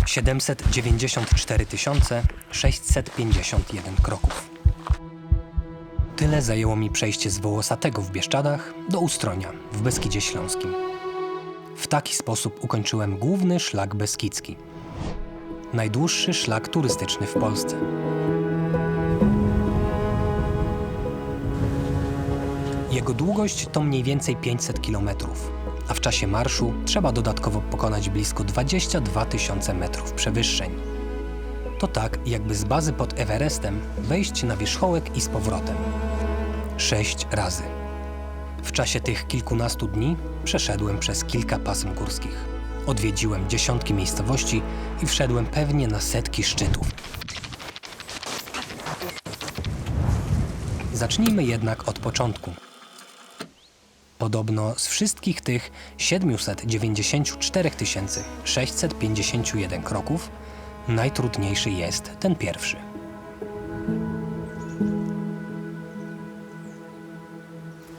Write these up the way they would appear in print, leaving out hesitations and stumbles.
794 651 kroków. Tyle zajęło mi przejście z Wołosatego w Bieszczadach do Ustronia w Beskidzie Śląskim. W taki sposób ukończyłem główny szlak beskidzki. Najdłuższy szlak turystyczny w Polsce. Jego długość to mniej więcej 500 km, a w czasie marszu trzeba dodatkowo pokonać blisko 22 000 metrów przewyższeń. To tak, jakby z bazy pod Everestem wejść na wierzchołek i z powrotem. 6 razy. W czasie tych kilkunastu dni przeszedłem przez kilka pasm górskich. Odwiedziłem dziesiątki miejscowości i wszedłem pewnie na setki szczytów. Zacznijmy jednak od początku. Podobno z wszystkich tych 794 651 kroków najtrudniejszy jest ten pierwszy.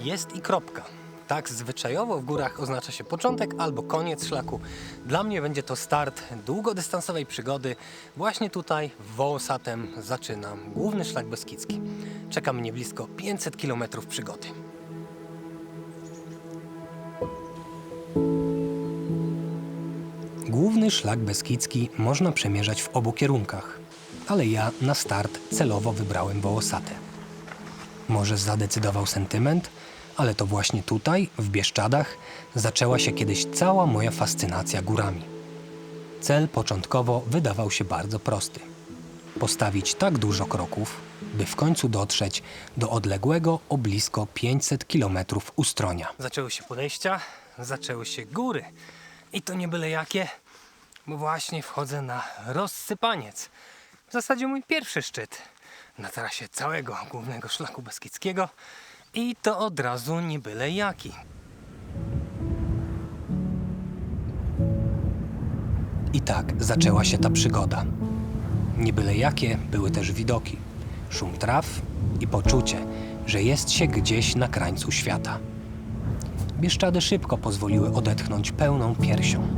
Jest i kropka. Tak zwyczajowo w górach oznacza się początek albo koniec szlaku. Dla mnie będzie to start długodystansowej przygody. Właśnie tutaj w Wołosatem zaczynam główny szlak beskidzki. Czeka mnie blisko 500 km przygody. Główny szlak beskidzki można przemierzać w obu kierunkach, ale ja na start celowo wybrałem Wołosatę. Może zadecydował sentyment, ale to właśnie tutaj, w Bieszczadach, zaczęła się kiedyś cała moja fascynacja górami. Cel początkowo wydawał się bardzo prosty. Postawić tak dużo kroków, by w końcu dotrzeć do odległego o blisko 500 km Ustronia. Zaczęły się podejścia, zaczęły się góry. I to nie byle jakie, bo właśnie wchodzę na Rozsypaniec. W zasadzie mój pierwszy szczyt na trasie całego głównego szlaku beskidzkiego. I to od razu nie byle jaki. I tak zaczęła się ta przygoda. Nie byle jakie były też widoki. Szum traw i poczucie, że jest się gdzieś na krańcu świata. Bieszczady szybko pozwoliły odetchnąć pełną piersią.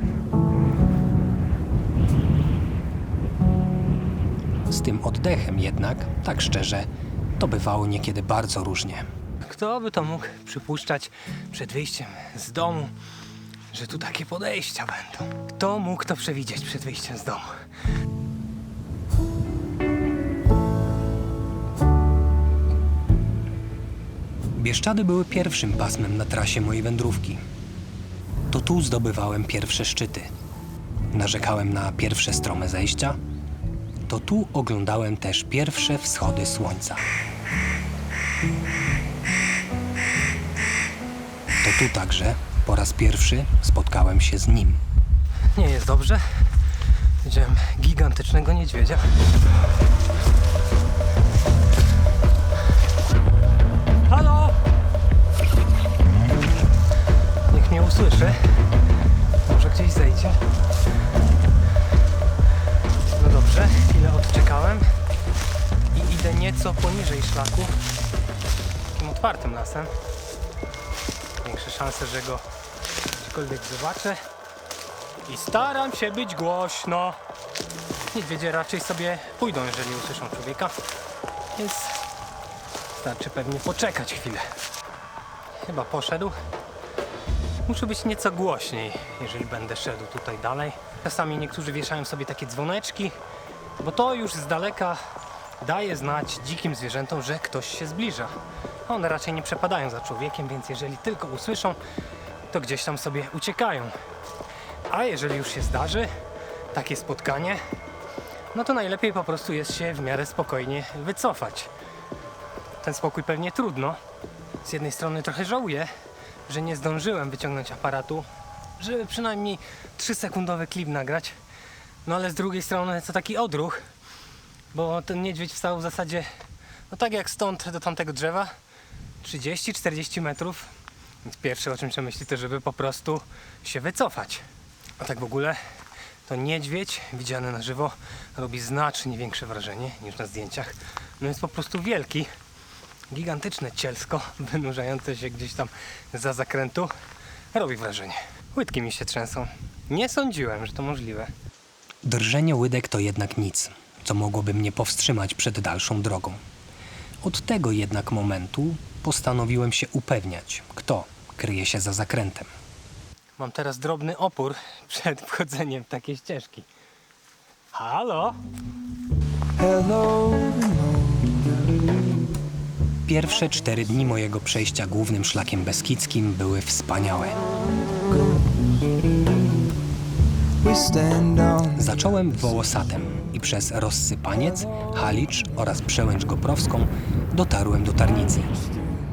Z tym oddechem jednak, tak szczerze, to bywało niekiedy bardzo różnie. Kto by to mógł przypuszczać przed wyjściem z domu, że tu takie podejścia będą? Kto mógł to przewidzieć przed wyjściem z domu? Bieszczady były pierwszym pasmem na trasie mojej wędrówki. To tu zdobywałem pierwsze szczyty. Narzekałem na pierwsze strome zejścia. To tu oglądałem też pierwsze wschody słońca. To tu także po raz pierwszy spotkałem się z nim. Nie jest dobrze. Widziałem gigantycznego niedźwiedzia. Halo! Niech mnie usłyszy. Może gdzieś zejdzie. No dobrze, chwilę odczekałem i idę nieco poniżej szlaku, takim otwartym lasem. Większe szanse, że go gdziekolwiek zobaczę. I staram się być głośno. Niedźwiedzie raczej sobie pójdą, jeżeli usłyszą człowieka, więc starczy pewnie poczekać chwilę. Chyba poszedł. Muszę być nieco głośniej, jeżeli będę szedł tutaj dalej. Czasami niektórzy wieszają sobie takie dzwoneczki, bo to już z daleka daje znać dzikim zwierzętom, że ktoś się zbliża. One raczej nie przepadają za człowiekiem, więc jeżeli tylko usłyszą, to gdzieś tam sobie uciekają. A jeżeli już się zdarzy takie spotkanie, no to najlepiej po prostu jest się w miarę spokojnie wycofać. Ten spokój pewnie trudno. Z jednej strony trochę żałuję, że nie zdążyłem wyciągnąć aparatu, żeby przynajmniej 3-sekundowy klip nagrać. No ale z drugiej strony to taki odruch, bo ten niedźwiedź wstał w zasadzie, no tak jak stąd do tamtego drzewa, 30-40 metrów. Więc pierwsze, o czym się myśli, to żeby po prostu się wycofać. A tak w ogóle to niedźwiedź widziany na żywo robi znacznie większe wrażenie niż na zdjęciach. No jest po prostu wielki. Gigantyczne cielsko wynurzające się gdzieś tam za zakrętu robi wrażenie. Łydki mi się trzęsą. Nie sądziłem, że to możliwe. Drżenie łydek to jednak nic, co mogłoby mnie powstrzymać przed dalszą drogą. Od tego jednak momentu postanowiłem się upewniać, kto kryje się za zakrętem. Mam teraz drobny opór przed wchodzeniem w takie ścieżki. Halo? Pierwsze 4 dni mojego przejścia głównym szlakiem beskidzkim były wspaniałe. Zacząłem Wołosatem i przez Rozsypaniec, Halicz oraz Przełęcz Goprowską dotarłem do Tarnicy.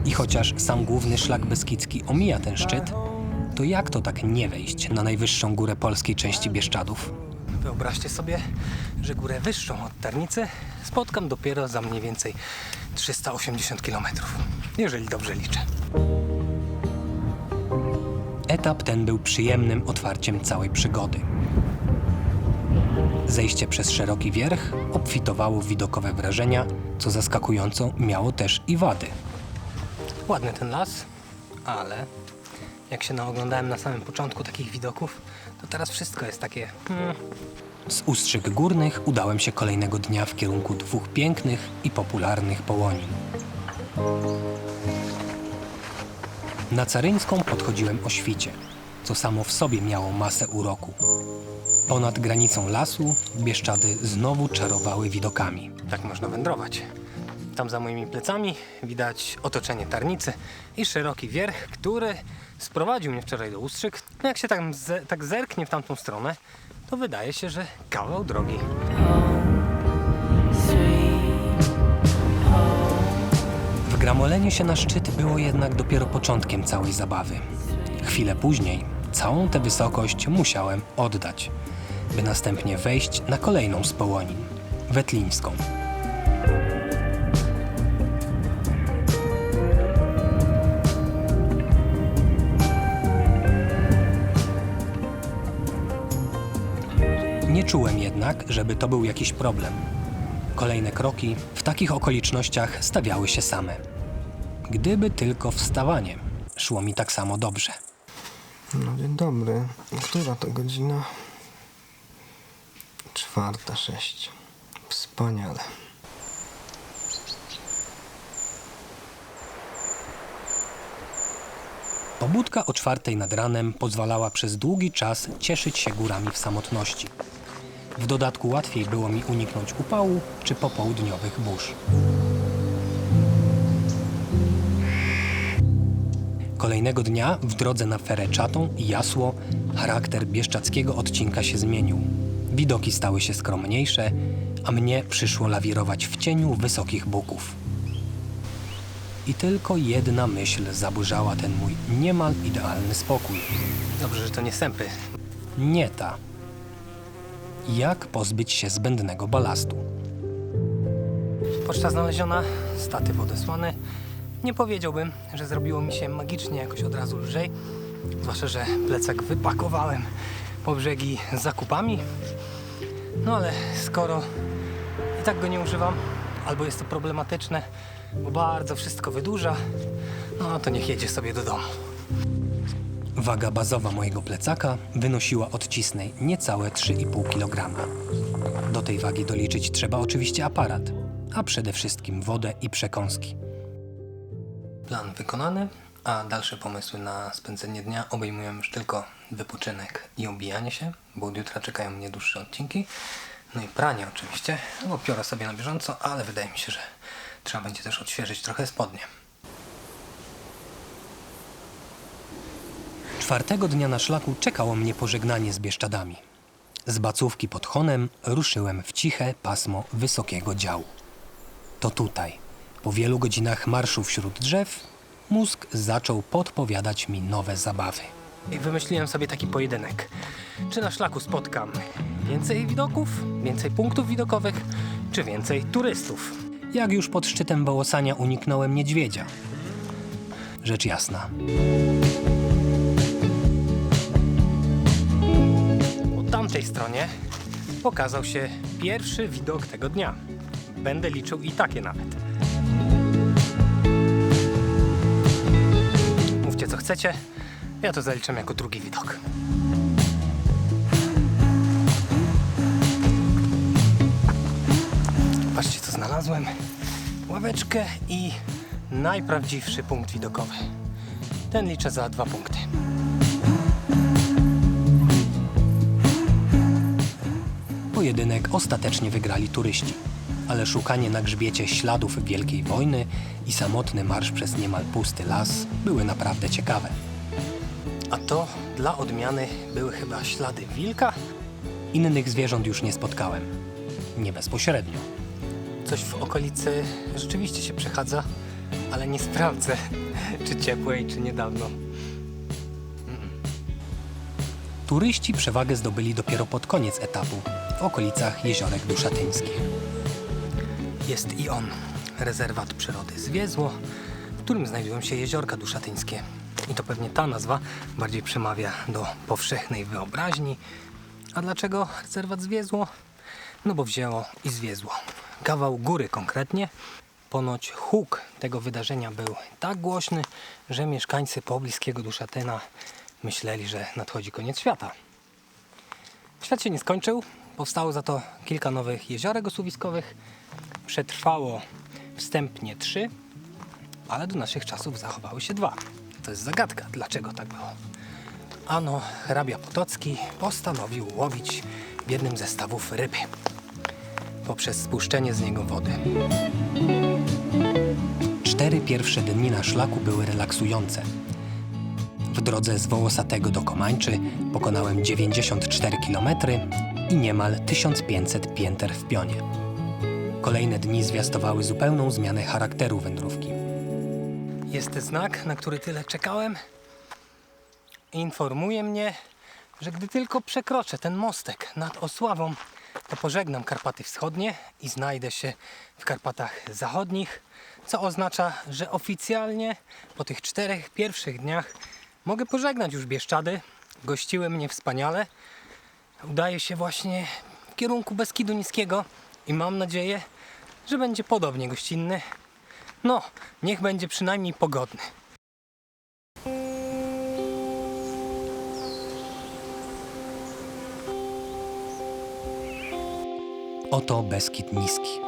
I chociaż sam główny szlak beskidzki omija ten szczyt, to jak to tak nie wejść na najwyższą górę polskiej części Bieszczadów? Wyobraźcie sobie, że górę wyższą od Tarnicy spotkam dopiero za mniej więcej 380 km, jeżeli dobrze liczę. Etap ten był przyjemnym otwarciem całej przygody. Zejście przez szeroki wierch obfitowało w widokowe wrażenia, co zaskakująco miało też i wady. Ładny ten las, ale jak się naoglądałem na samym początku takich widoków, to teraz wszystko jest takie... Z Ustrzyk Górnych udałem się kolejnego dnia w kierunku 2 pięknych i popularnych połonin. Na Caryńską podchodziłem o świcie, co samo w sobie miało masę uroku. Ponad granicą lasu Bieszczady znowu czarowały widokami. Tak można wędrować. Tam za moimi plecami widać otoczenie Tarnicy i szeroki wierch, który sprowadził mnie wczoraj do Ustrzyk. No jak się tak zerknie w tamtą stronę, to wydaje się, że kawał drogi. Wgramolenie się na szczyt było jednak dopiero początkiem całej zabawy. Chwilę później całą tę wysokość musiałem oddać, by następnie wejść na kolejną z połonin, Wetlińską. Nie czułem jednak, żeby to był jakiś problem. Kolejne kroki w takich okolicznościach stawiały się same. Gdyby tylko wstawanie szło mi tak samo dobrze. No dzień dobry. Która to godzina? 4:06. Wspaniale. Pobudka o 4:00 nad ranem pozwalała przez długi czas cieszyć się górami w samotności. W dodatku łatwiej było mi uniknąć upału czy popołudniowych burz. Kolejnego dnia w drodze na Fereczatą i Jasło charakter bieszczadzkiego odcinka się zmienił. Widoki stały się skromniejsze, a mnie przyszło lawirować w cieniu wysokich buków. I tylko jedna myśl zaburzała ten mój niemal idealny spokój. Dobrze, że to nie sępy. Nie ta. Jak pozbyć się zbędnego balastu? Poczta znaleziona, statyw odesłany. Nie powiedziałbym, że zrobiło mi się magicznie jakoś od razu lżej. Zwłaszcza, że plecak wypakowałem po brzegi z zakupami. No ale skoro i tak go nie używam, albo jest to problematyczne, bo bardzo wszystko wydłuża, no to niech jedzie sobie do domu. Waga bazowa mojego plecaka wynosiła odcisnej niecałe 3,5 kg. Do tej wagi doliczyć trzeba oczywiście aparat, a przede wszystkim wodę i przekąski. Plan wykonany, a dalsze pomysły na spędzenie dnia obejmują już tylko wypoczynek i obijanie się, bo od jutra czekają mnie dłuższe odcinki. No i pranie oczywiście, no bo piorę sobie na bieżąco, ale wydaje mi się, że trzeba będzie też odświeżyć trochę spodnie. 4. dnia na szlaku czekało mnie pożegnanie z Bieszczadami. Z Bacówki pod Honem ruszyłem w ciche pasmo wysokiego działu. To tutaj, po wielu godzinach marszu wśród drzew, mózg zaczął podpowiadać mi nowe zabawy. I wymyśliłem sobie taki pojedynek. Czy na szlaku spotkam więcej widoków, więcej punktów widokowych, czy więcej turystów? Jak już pod szczytem Wołosania uniknąłem niedźwiedzia. Rzecz jasna. Po tamtej stronie pokazał się pierwszy widok tego dnia. Będę liczył i takie nawet. Mówcie co chcecie, ja to zaliczam jako drugi widok. Znalazłem ławeczkę i najprawdziwszy punkt widokowy. Ten liczę za 2 punkty. Pojedynek ostatecznie wygrali turyści, ale szukanie na grzbiecie śladów Wielkiej Wojny i samotny marsz przez niemal pusty las były naprawdę ciekawe. A to dla odmiany były chyba ślady wilka? Innych zwierząt już nie spotkałem. Nie bezpośrednio. Coś w okolicy rzeczywiście się przechadza, ale nie sprawdzę, czy ciepłej, czy niedawno. Turyści przewagę zdobyli dopiero pod koniec etapu, w okolicach Jeziorek Duszatyńskich. Jest i on, rezerwat przyrody Zwiezło, w którym znajdują się jeziorka duszatyńskie. I to pewnie ta nazwa bardziej przemawia do powszechnej wyobraźni. A dlaczego rezerwat Zwiezło? No bo wzięło i zwiezło. Kawał góry konkretnie. Ponoć huk tego wydarzenia był tak głośny, że mieszkańcy pobliskiego Duszatyna myśleli, że nadchodzi koniec świata. Świat się nie skończył. Powstało za to kilka nowych jeziorek osuwiskowych. Przetrwało wstępnie 3, ale do naszych czasów zachowały się 2. To jest zagadka, dlaczego tak było. Ano, hrabia Potocki postanowił łowić w jednym ze stawów ryby poprzez spuszczenie z niego wody. 4 pierwsze dni na szlaku były relaksujące. W drodze z Wołosatego do Komańczy pokonałem 94 km i niemal 1500 pięter w pionie. Kolejne dni zwiastowały zupełną zmianę charakteru wędrówki. Jest znak, na który tyle czekałem. Informuje mnie, że gdy tylko przekroczę ten mostek nad Osławą, to pożegnam Karpaty Wschodnie i znajdę się w Karpatach Zachodnich, co oznacza, że oficjalnie po tych 4 pierwszych dniach mogę pożegnać już Bieszczady. Gościły mnie wspaniale. Udaję się właśnie w kierunku Beskidu Niskiego i mam nadzieję, że będzie podobnie gościnny. No, niech będzie przynajmniej pogodny. Oto Beskid Niski.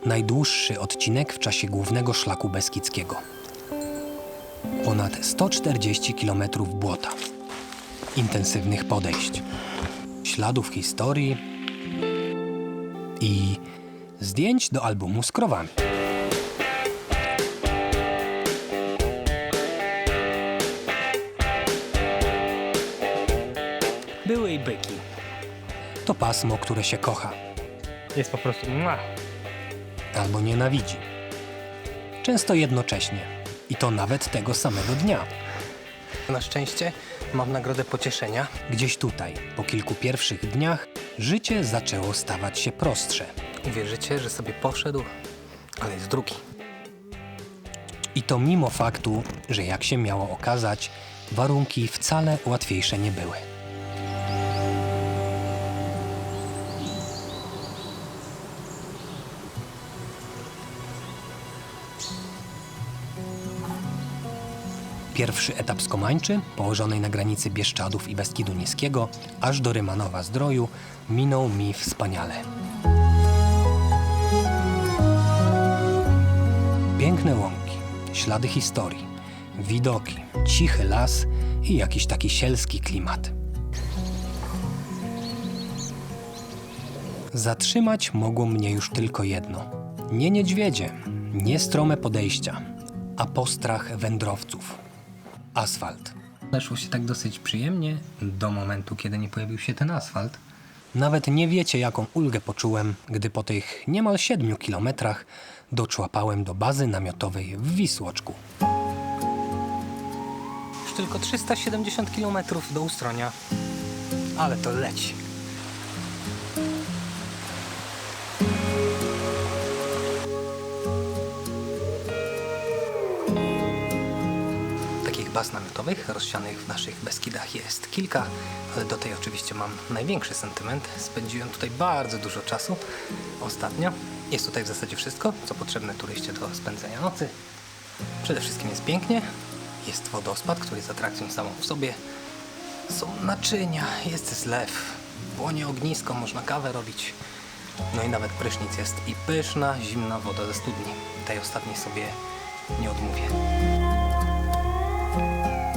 Najdłuższy odcinek w czasie głównego szlaku beskidzkiego. Ponad 140 km błota. Intensywnych podejść. Śladów historii i zdjęć do albumu z krowami. Były i byki. To pasmo, które się kocha Jest po prostu albo nienawidzi. Często jednocześnie. I to nawet tego samego dnia. Na szczęście mam nagrodę pocieszenia. Gdzieś tutaj, po kilku pierwszych dniach, życie zaczęło stawać się prostsze. Uwierzycie, że sobie poszedł, ale jest drugi. I to mimo faktu, że jak się miało okazać, warunki wcale łatwiejsze nie były. Pierwszy etap z Komańczy, położonej na granicy Bieszczadów i Beskidu Niskiego, aż do Rymanowa-Zdroju, minął mi wspaniale. Piękne łąki, ślady historii, widoki, cichy las i jakiś taki sielski klimat. Zatrzymać mogło mnie już tylko jedno. Nie niedźwiedzie, nie strome podejścia, a postrach wędrowców. Asfalt. Zeszło się tak dosyć przyjemnie do momentu, kiedy nie pojawił się ten asfalt. Nawet nie wiecie, jaką ulgę poczułem, gdy po tych niemal 7 kilometrach doczłapałem do bazy namiotowej w Wisłoczku. Już tylko 370 km do Ustronia, ale to leci. Takich baz namiotowych rozsianych w naszych Beskidach jest kilka, ale do tej oczywiście mam największy sentyment. Spędziłem tutaj bardzo dużo czasu ostatnio. Jest tutaj w zasadzie wszystko, co potrzebne turyście do spędzenia nocy. Przede wszystkim jest pięknie, jest wodospad, który jest atrakcją samą w sobie. Są naczynia, jest zlew, płonie ognisko, można kawę robić. No i nawet prysznic jest i pyszna, zimna woda ze studni. Tej ostatniej sobie nie odmówię.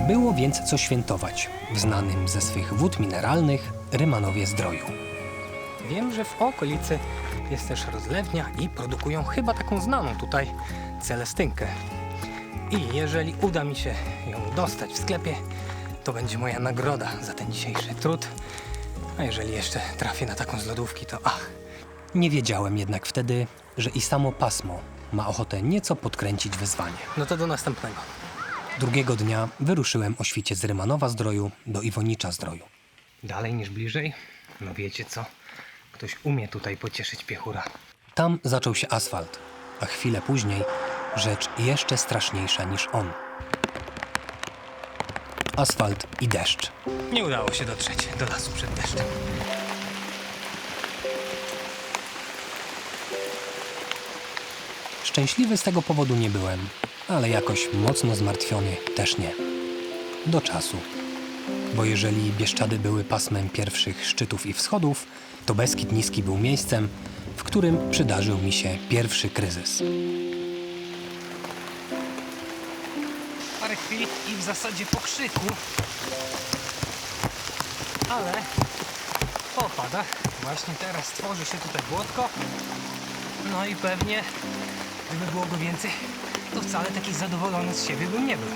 Było więc co świętować w znanym ze swych wód mineralnych Rymanowie-Zdroju. Wiem, że w okolicy jest też rozlewnia i produkują chyba taką znaną tutaj celestynkę. I jeżeli uda mi się ją dostać w sklepie, to będzie moja nagroda za ten dzisiejszy trud. A jeżeli jeszcze trafię na taką z lodówki, to ach. Nie wiedziałem jednak wtedy, że i samo pasmo ma ochotę nieco podkręcić wyzwanie. No to do następnego. Drugiego dnia wyruszyłem o świcie z Rymanowa-Zdroju do Iwonicza-Zdroju. Dalej niż bliżej? No wiecie co? Ktoś umie tutaj pocieszyć piechura. Tam zaczął się asfalt, a chwilę później rzecz jeszcze straszniejsza niż on. Asfalt i deszcz. Nie udało się dotrzeć do lasu przed deszczem. Szczęśliwy z tego powodu nie byłem, ale jakoś mocno zmartwiony też nie. Do czasu. Bo jeżeli Bieszczady były pasmem pierwszych szczytów i wschodów, to Beskid Niski był miejscem, w którym przydarzył mi się pierwszy kryzys. Parę chwil i w zasadzie pokrzyku, ale po opadach właśnie teraz tworzy się tutaj błotko. No i pewnie, gdyby było go więcej, to wcale taki zadowolony z siebie bym nie był.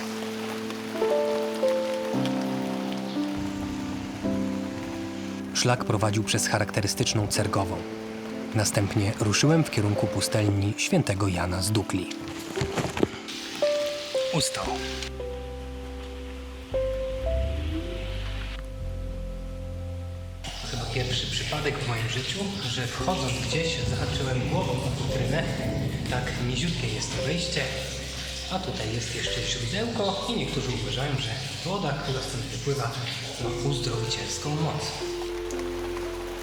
Szlak prowadził przez charakterystyczną Cergową. Następnie ruszyłem w kierunku pustelni świętego Jana z Dukli. Ustał. Chyba pierwszy przypadek w moim życiu, że wchodząc gdzieś zahaczyłem głową o futrynę. Tak niziutkie jest to wejście, a tutaj jest jeszcze źródełko i niektórzy uważają, że woda, która stąd wypływa, ma uzdrowicielską moc.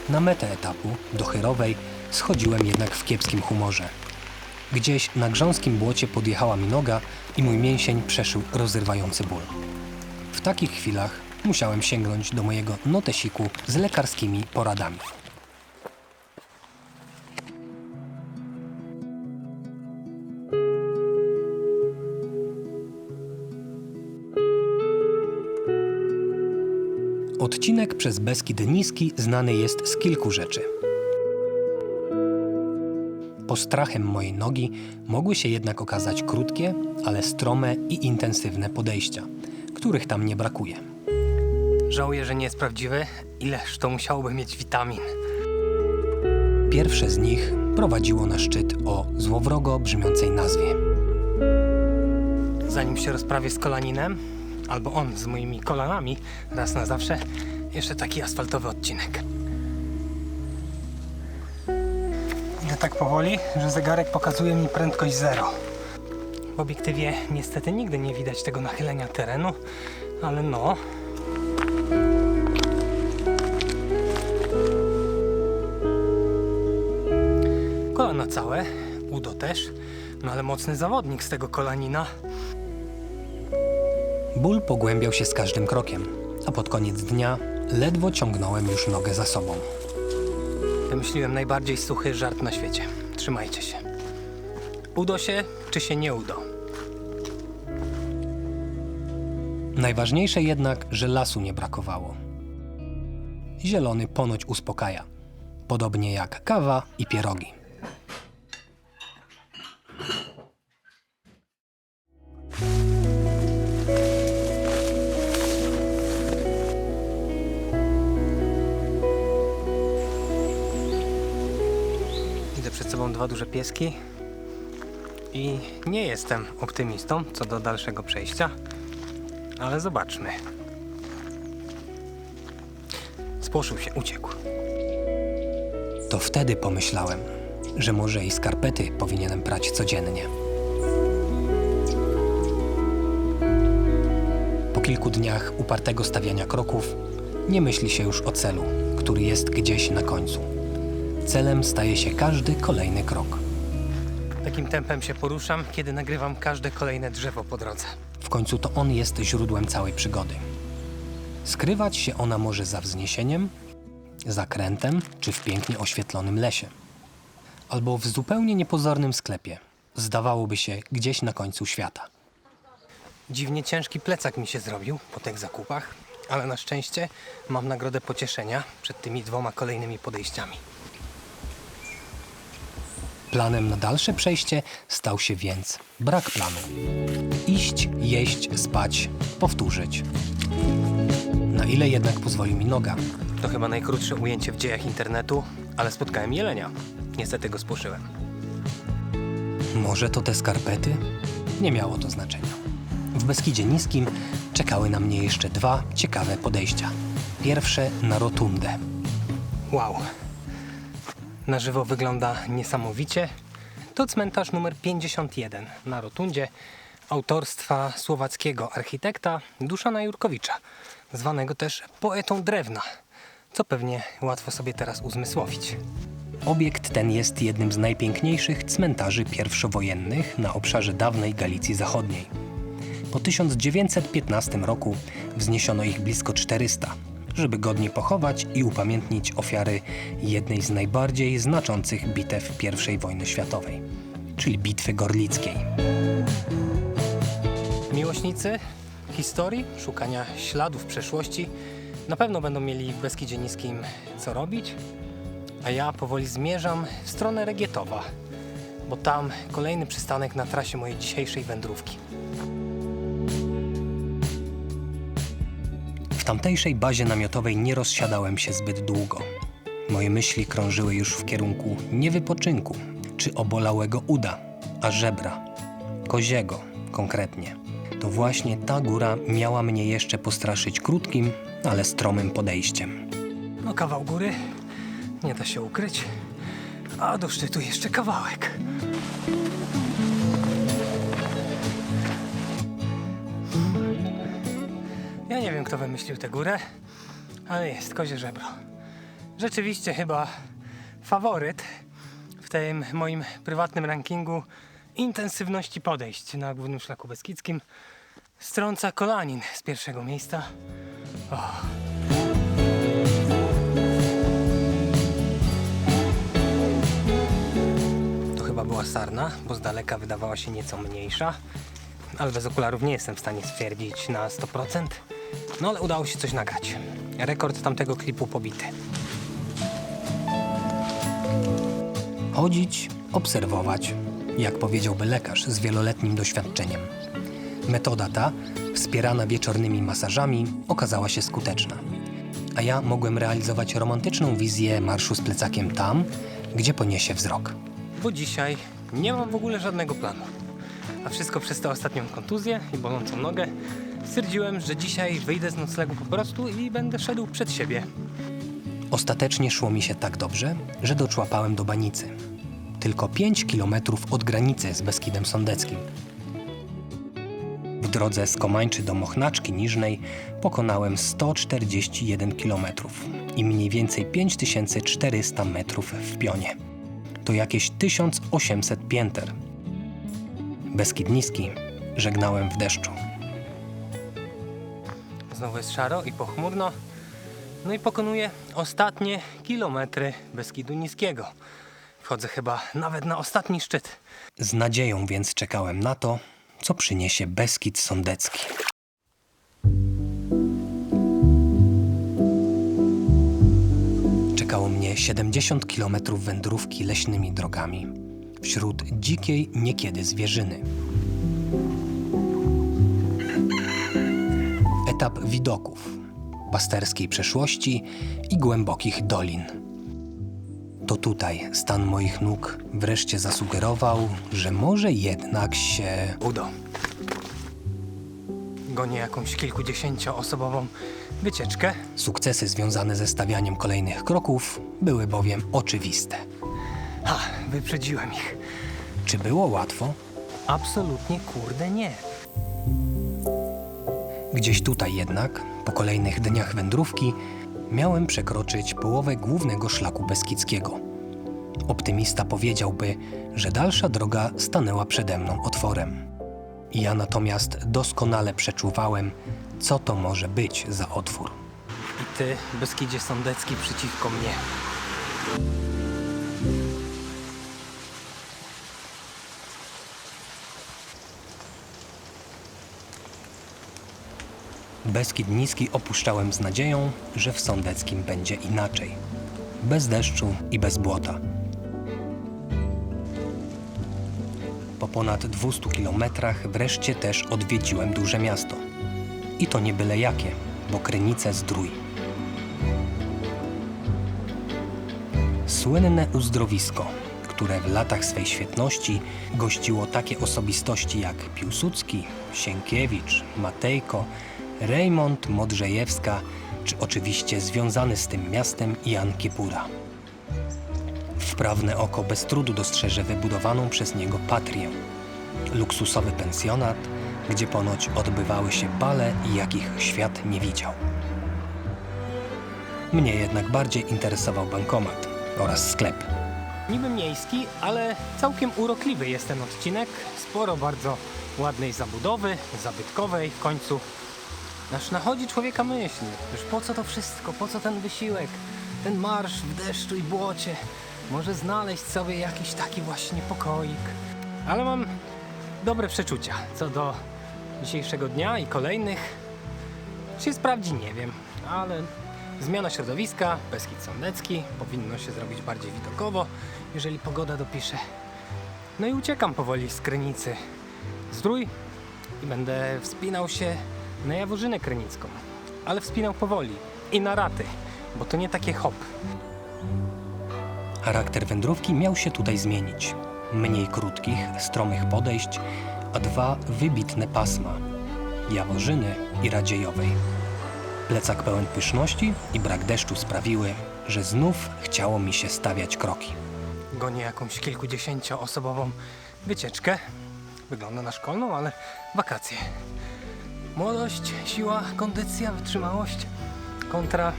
Na metę etapu, do Chyrowej, schodziłem jednak w kiepskim humorze. Gdzieś na grząskim błocie podjechała mi noga i mój mięsień przeszył rozrywający ból. W takich chwilach musiałem sięgnąć do mojego notesiku z lekarskimi poradami. Odcinek przez Beskid Niski znany jest z kilku rzeczy. Postrachem mojej nogi mogły się jednak okazać krótkie, ale strome i intensywne podejścia, których tam nie brakuje. Żałuję, że nie jest prawdziwy, ileż to musiałoby mieć witamin. Pierwsze z nich prowadziło na szczyt o złowrogo brzmiącej nazwie. Zanim się rozprawię z kolaninem, albo on z moimi kolanami, raz na zawsze, jeszcze taki asfaltowy odcinek. Idę tak powoli, że zegarek pokazuje mi prędkość 0. W obiektywie niestety nigdy nie widać tego nachylenia terenu, ale no... Kolana całe, udo też, no ale mocny zawodnik z tego kolanina. Ból pogłębiał się z każdym krokiem, a pod koniec dnia ledwo ciągnąłem już nogę za sobą. Wymyśliłem najbardziej suchy żart na świecie. Trzymajcie się. Udo się, czy się nie udo? Najważniejsze jednak, że lasu nie brakowało. Zielony ponoć uspokaja. Podobnie jak kawa i pierogi. Przed sobą 2 duże pieski i nie jestem optymistą co do dalszego przejścia, ale zobaczmy. Spłoszył się, uciekł. To wtedy pomyślałem, że może i skarpety powinienem prać codziennie. Po kilku dniach upartego stawiania kroków nie myśli się już o celu, który jest gdzieś na końcu. Celem staje się każdy kolejny krok. Takim tempem się poruszam, kiedy nagrywam każde kolejne drzewo po drodze. W końcu to on jest źródłem całej przygody. Skrywać się ona może za wzniesieniem, zakrętem czy w pięknie oświetlonym lesie. albo w zupełnie niepozornym sklepie. Zdawałoby się gdzieś na końcu świata. Dziwnie ciężki plecak mi się zrobił po tych zakupach, ale na szczęście mam nagrodę pocieszenia przed tymi 2 kolejnymi podejściami. Planem na dalsze przejście stał się więc brak planu. Iść, jeść, spać, powtórzyć. Na ile jednak pozwoli mi noga? To chyba najkrótsze ujęcie w dziejach internetu, ale spotkałem jelenia. Niestety go spłoszyłem. Może to te skarpety? Nie miało to znaczenia. W Beskidzie Niskim czekały na mnie jeszcze 2 ciekawe podejścia. Pierwsze na rotundę. Wow. Na żywo wygląda niesamowicie. To cmentarz numer 51 na rotundzie autorstwa słowackiego architekta Duszana Jurkowicza, zwanego też poetą drewna, co pewnie łatwo sobie teraz uzmysłowić. Obiekt ten jest jednym z najpiękniejszych cmentarzy pierwszowojennych na obszarze dawnej Galicji Zachodniej. Po 1915 roku wzniesiono ich blisko 400, żeby godnie pochować i upamiętnić ofiary jednej z najbardziej znaczących bitew I wojny światowej, czyli Bitwy Gorlickiej. Miłośnicy historii, szukania śladów przeszłości na pewno będą mieli w Beskidzie Niskim co robić, a ja powoli zmierzam w stronę Regietowa, bo tam kolejny przystanek na trasie mojej dzisiejszej wędrówki. W tamtejszej bazie namiotowej nie rozsiadałem się zbyt długo. Moje myśli krążyły już w kierunku nie wypoczynku czy obolałego uda, a żebra. Koziego konkretnie. To właśnie ta góra miała mnie jeszcze postraszyć krótkim, ale stromym podejściem. No kawał góry, nie da się ukryć, a do szczytu jeszcze kawałek. Ja nie wiem, kto wymyślił tę górę, ale jest kozie żebro. Rzeczywiście chyba faworyt w tym moim prywatnym rankingu intensywności podejść na Głównym Szlaku Beskidzkim. Strąca Kolanin z pierwszego miejsca. To chyba była sarna, bo z daleka wydawała się nieco mniejsza. Ale bez okularów nie jestem w stanie stwierdzić na 100%. No ale udało się coś nagrać. Rekord tamtego klipu pobity. Chodzić, obserwować, jak powiedziałby lekarz z wieloletnim doświadczeniem. Metoda ta, wspierana wieczornymi masażami, okazała się skuteczna. A ja mogłem realizować romantyczną wizję marszu z plecakiem tam, gdzie poniesie wzrok. Bo dzisiaj nie mam w ogóle żadnego planu. A wszystko przez tę ostatnią kontuzję i bolącą nogę stwierdziłem, że dzisiaj wyjdę z noclegu po prostu i będę szedł przed siebie. Ostatecznie szło mi się tak dobrze, że doczłapałem do Banicy. Tylko 5 kilometrów od granicy z Beskidem Sądeckim. W drodze z Komańczy do Mochnaczki Niżnej pokonałem 141 kilometrów i mniej więcej 5400 metrów w pionie. To jakieś 1800 pięter. Beskid Niski żegnałem w deszczu. Znowu jest szaro i pochmurno. No i pokonuję ostatnie kilometry Beskidu Niskiego. Wchodzę chyba nawet na ostatni szczyt. Z nadzieją więc czekałem na to, co przyniesie Beskid Sądecki. Czekało mnie 70 kilometrów wędrówki leśnymi drogami wśród dzikiej niekiedy zwierzyny. Etap widoków, pasterskiej przeszłości i głębokich dolin. To tutaj stan moich nóg wreszcie zasugerował, że może jednak się uda. Gonię jakąś kilkudziesięcioosobową wycieczkę. Sukcesy związane ze stawianiem kolejnych kroków były bowiem oczywiste. Wyprzedziłem ich. Czy było łatwo? Absolutnie kurde nie. Gdzieś tutaj jednak, po kolejnych dniach wędrówki, miałem przekroczyć połowę Głównego Szlaku Beskidzkiego. Optymista powiedziałby, że dalsza droga stanęła przede mną otworem. Ja natomiast doskonale przeczuwałem, co to może być za otwór. I ty, Beskidzie Sądecki, przeciwko mnie. Beskid Niski opuszczałem z nadzieją, że w Sądeckim będzie inaczej. Bez deszczu i bez błota. Po ponad 200 kilometrach wreszcie też odwiedziłem duże miasto. I to nie byle jakie, bo Krynice-Zdrój. Słynne uzdrowisko, które w latach swej świetności gościło takie osobistości jak Piłsudski, Sienkiewicz, Matejko, Rejmont, Modrzejewska, czy oczywiście związany z tym miastem Jan Kiepura. Wprawne oko bez trudu dostrzeże wybudowaną przez niego patrię. Luksusowy pensjonat, gdzie ponoć odbywały się bale, jakich świat nie widział. Mnie jednak bardziej interesował bankomat oraz sklep. Niby miejski, ale całkiem urokliwy jest ten odcinek. Sporo bardzo ładnej zabudowy, zabytkowej w końcu. Aż nachodzi człowieka myśl, już po co to wszystko, po co ten wysiłek, ten marsz w deszczu i błocie. Może znaleźć sobie jakiś taki właśnie pokoik. Ale mam dobre przeczucia co do dzisiejszego dnia i kolejnych. Czy się sprawdzi, nie wiem, ale zmiana środowiska, Beskid Sądecki, powinno się zrobić bardziej widokowo, jeżeli pogoda dopisze. No i uciekam powoli z Krynicy Zdrój i będę wspinał się na Jaworzynę Krynicką, ale wspinał powoli i na raty, bo to nie takie hop. Charakter wędrówki miał się tutaj zmienić. Mniej krótkich, stromych podejść, a 2 wybitne pasma – Jaworzyny i Radziejowej. Plecak pełen pyszności i brak deszczu sprawiły, że znów chciało mi się stawiać kroki. Gonię jakąś kilkudziesięcioosobową wycieczkę. Wygląda na szkolną, ale wakacje. Młodość, siła, kondycja, wytrzymałość kontra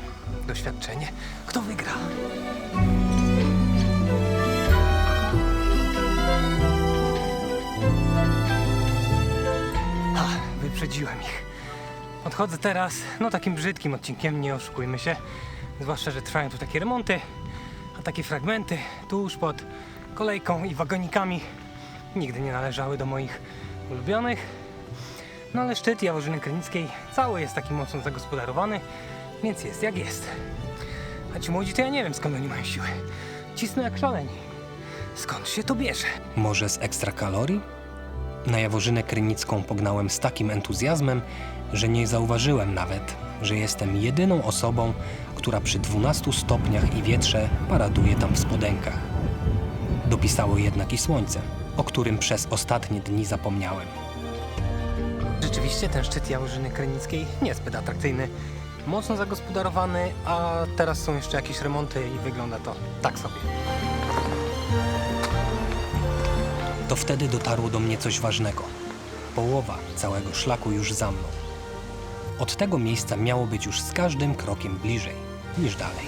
doświadczenie. Kto wygra? Wyprzedziłem ich. Odchodzę teraz, no takim brzydkim odcinkiem, nie oszukujmy się. Zwłaszcza, że trwają tu takie remonty, a takie fragmenty tuż pod kolejką i wagonikami nigdy nie należały do moich ulubionych. No ale szczyt Jaworzyny Krynickiej cały jest taki mocno zagospodarowany, więc jest jak jest. A ci młodzi to ja nie wiem, skąd oni mają siły. Cisną jak szaleni. Skąd się to bierze? Może z ekstra kalorii? Na Jaworzynę Krynicką pognałem z takim entuzjazmem, że nie zauważyłem nawet, że jestem jedyną osobą, która przy 12 stopniach i wietrze paraduje tam w spodenkach. Dopisało jednak i słońce, o którym przez ostatnie dni zapomniałem. Rzeczywiście ten szczyt Jaworzyny Krynickiej niezbyt atrakcyjny. Mocno zagospodarowany, a teraz są jeszcze jakieś remonty i wygląda to tak sobie. To wtedy dotarło do mnie coś ważnego. Połowa całego szlaku już za mną. Od tego miejsca miało być już z każdym krokiem bliżej niż dalej.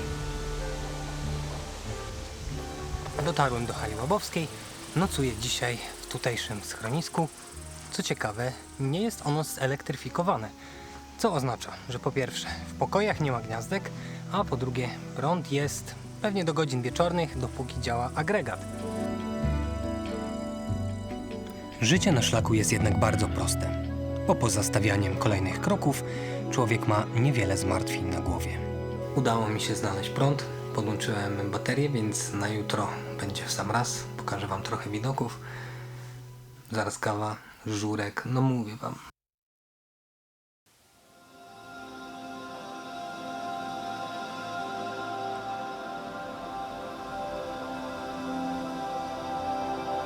Dotarłem do Hali Łabowskiej, nocuję dzisiaj w tutejszym schronisku. Co ciekawe, nie jest ono zelektryfikowane, co oznacza, że po pierwsze w pokojach nie ma gniazdek, a po drugie prąd jest pewnie do godzin wieczornych, dopóki działa agregat. Życie na szlaku jest jednak bardzo proste. Po pozastawianiem kolejnych kroków człowiek ma niewiele zmartwień na głowie. Udało mi się znaleźć prąd, podłączyłem baterię, więc na jutro będzie w sam raz. Pokażę wam trochę widoków. Zaraz kawa, żurek, no mówię wam.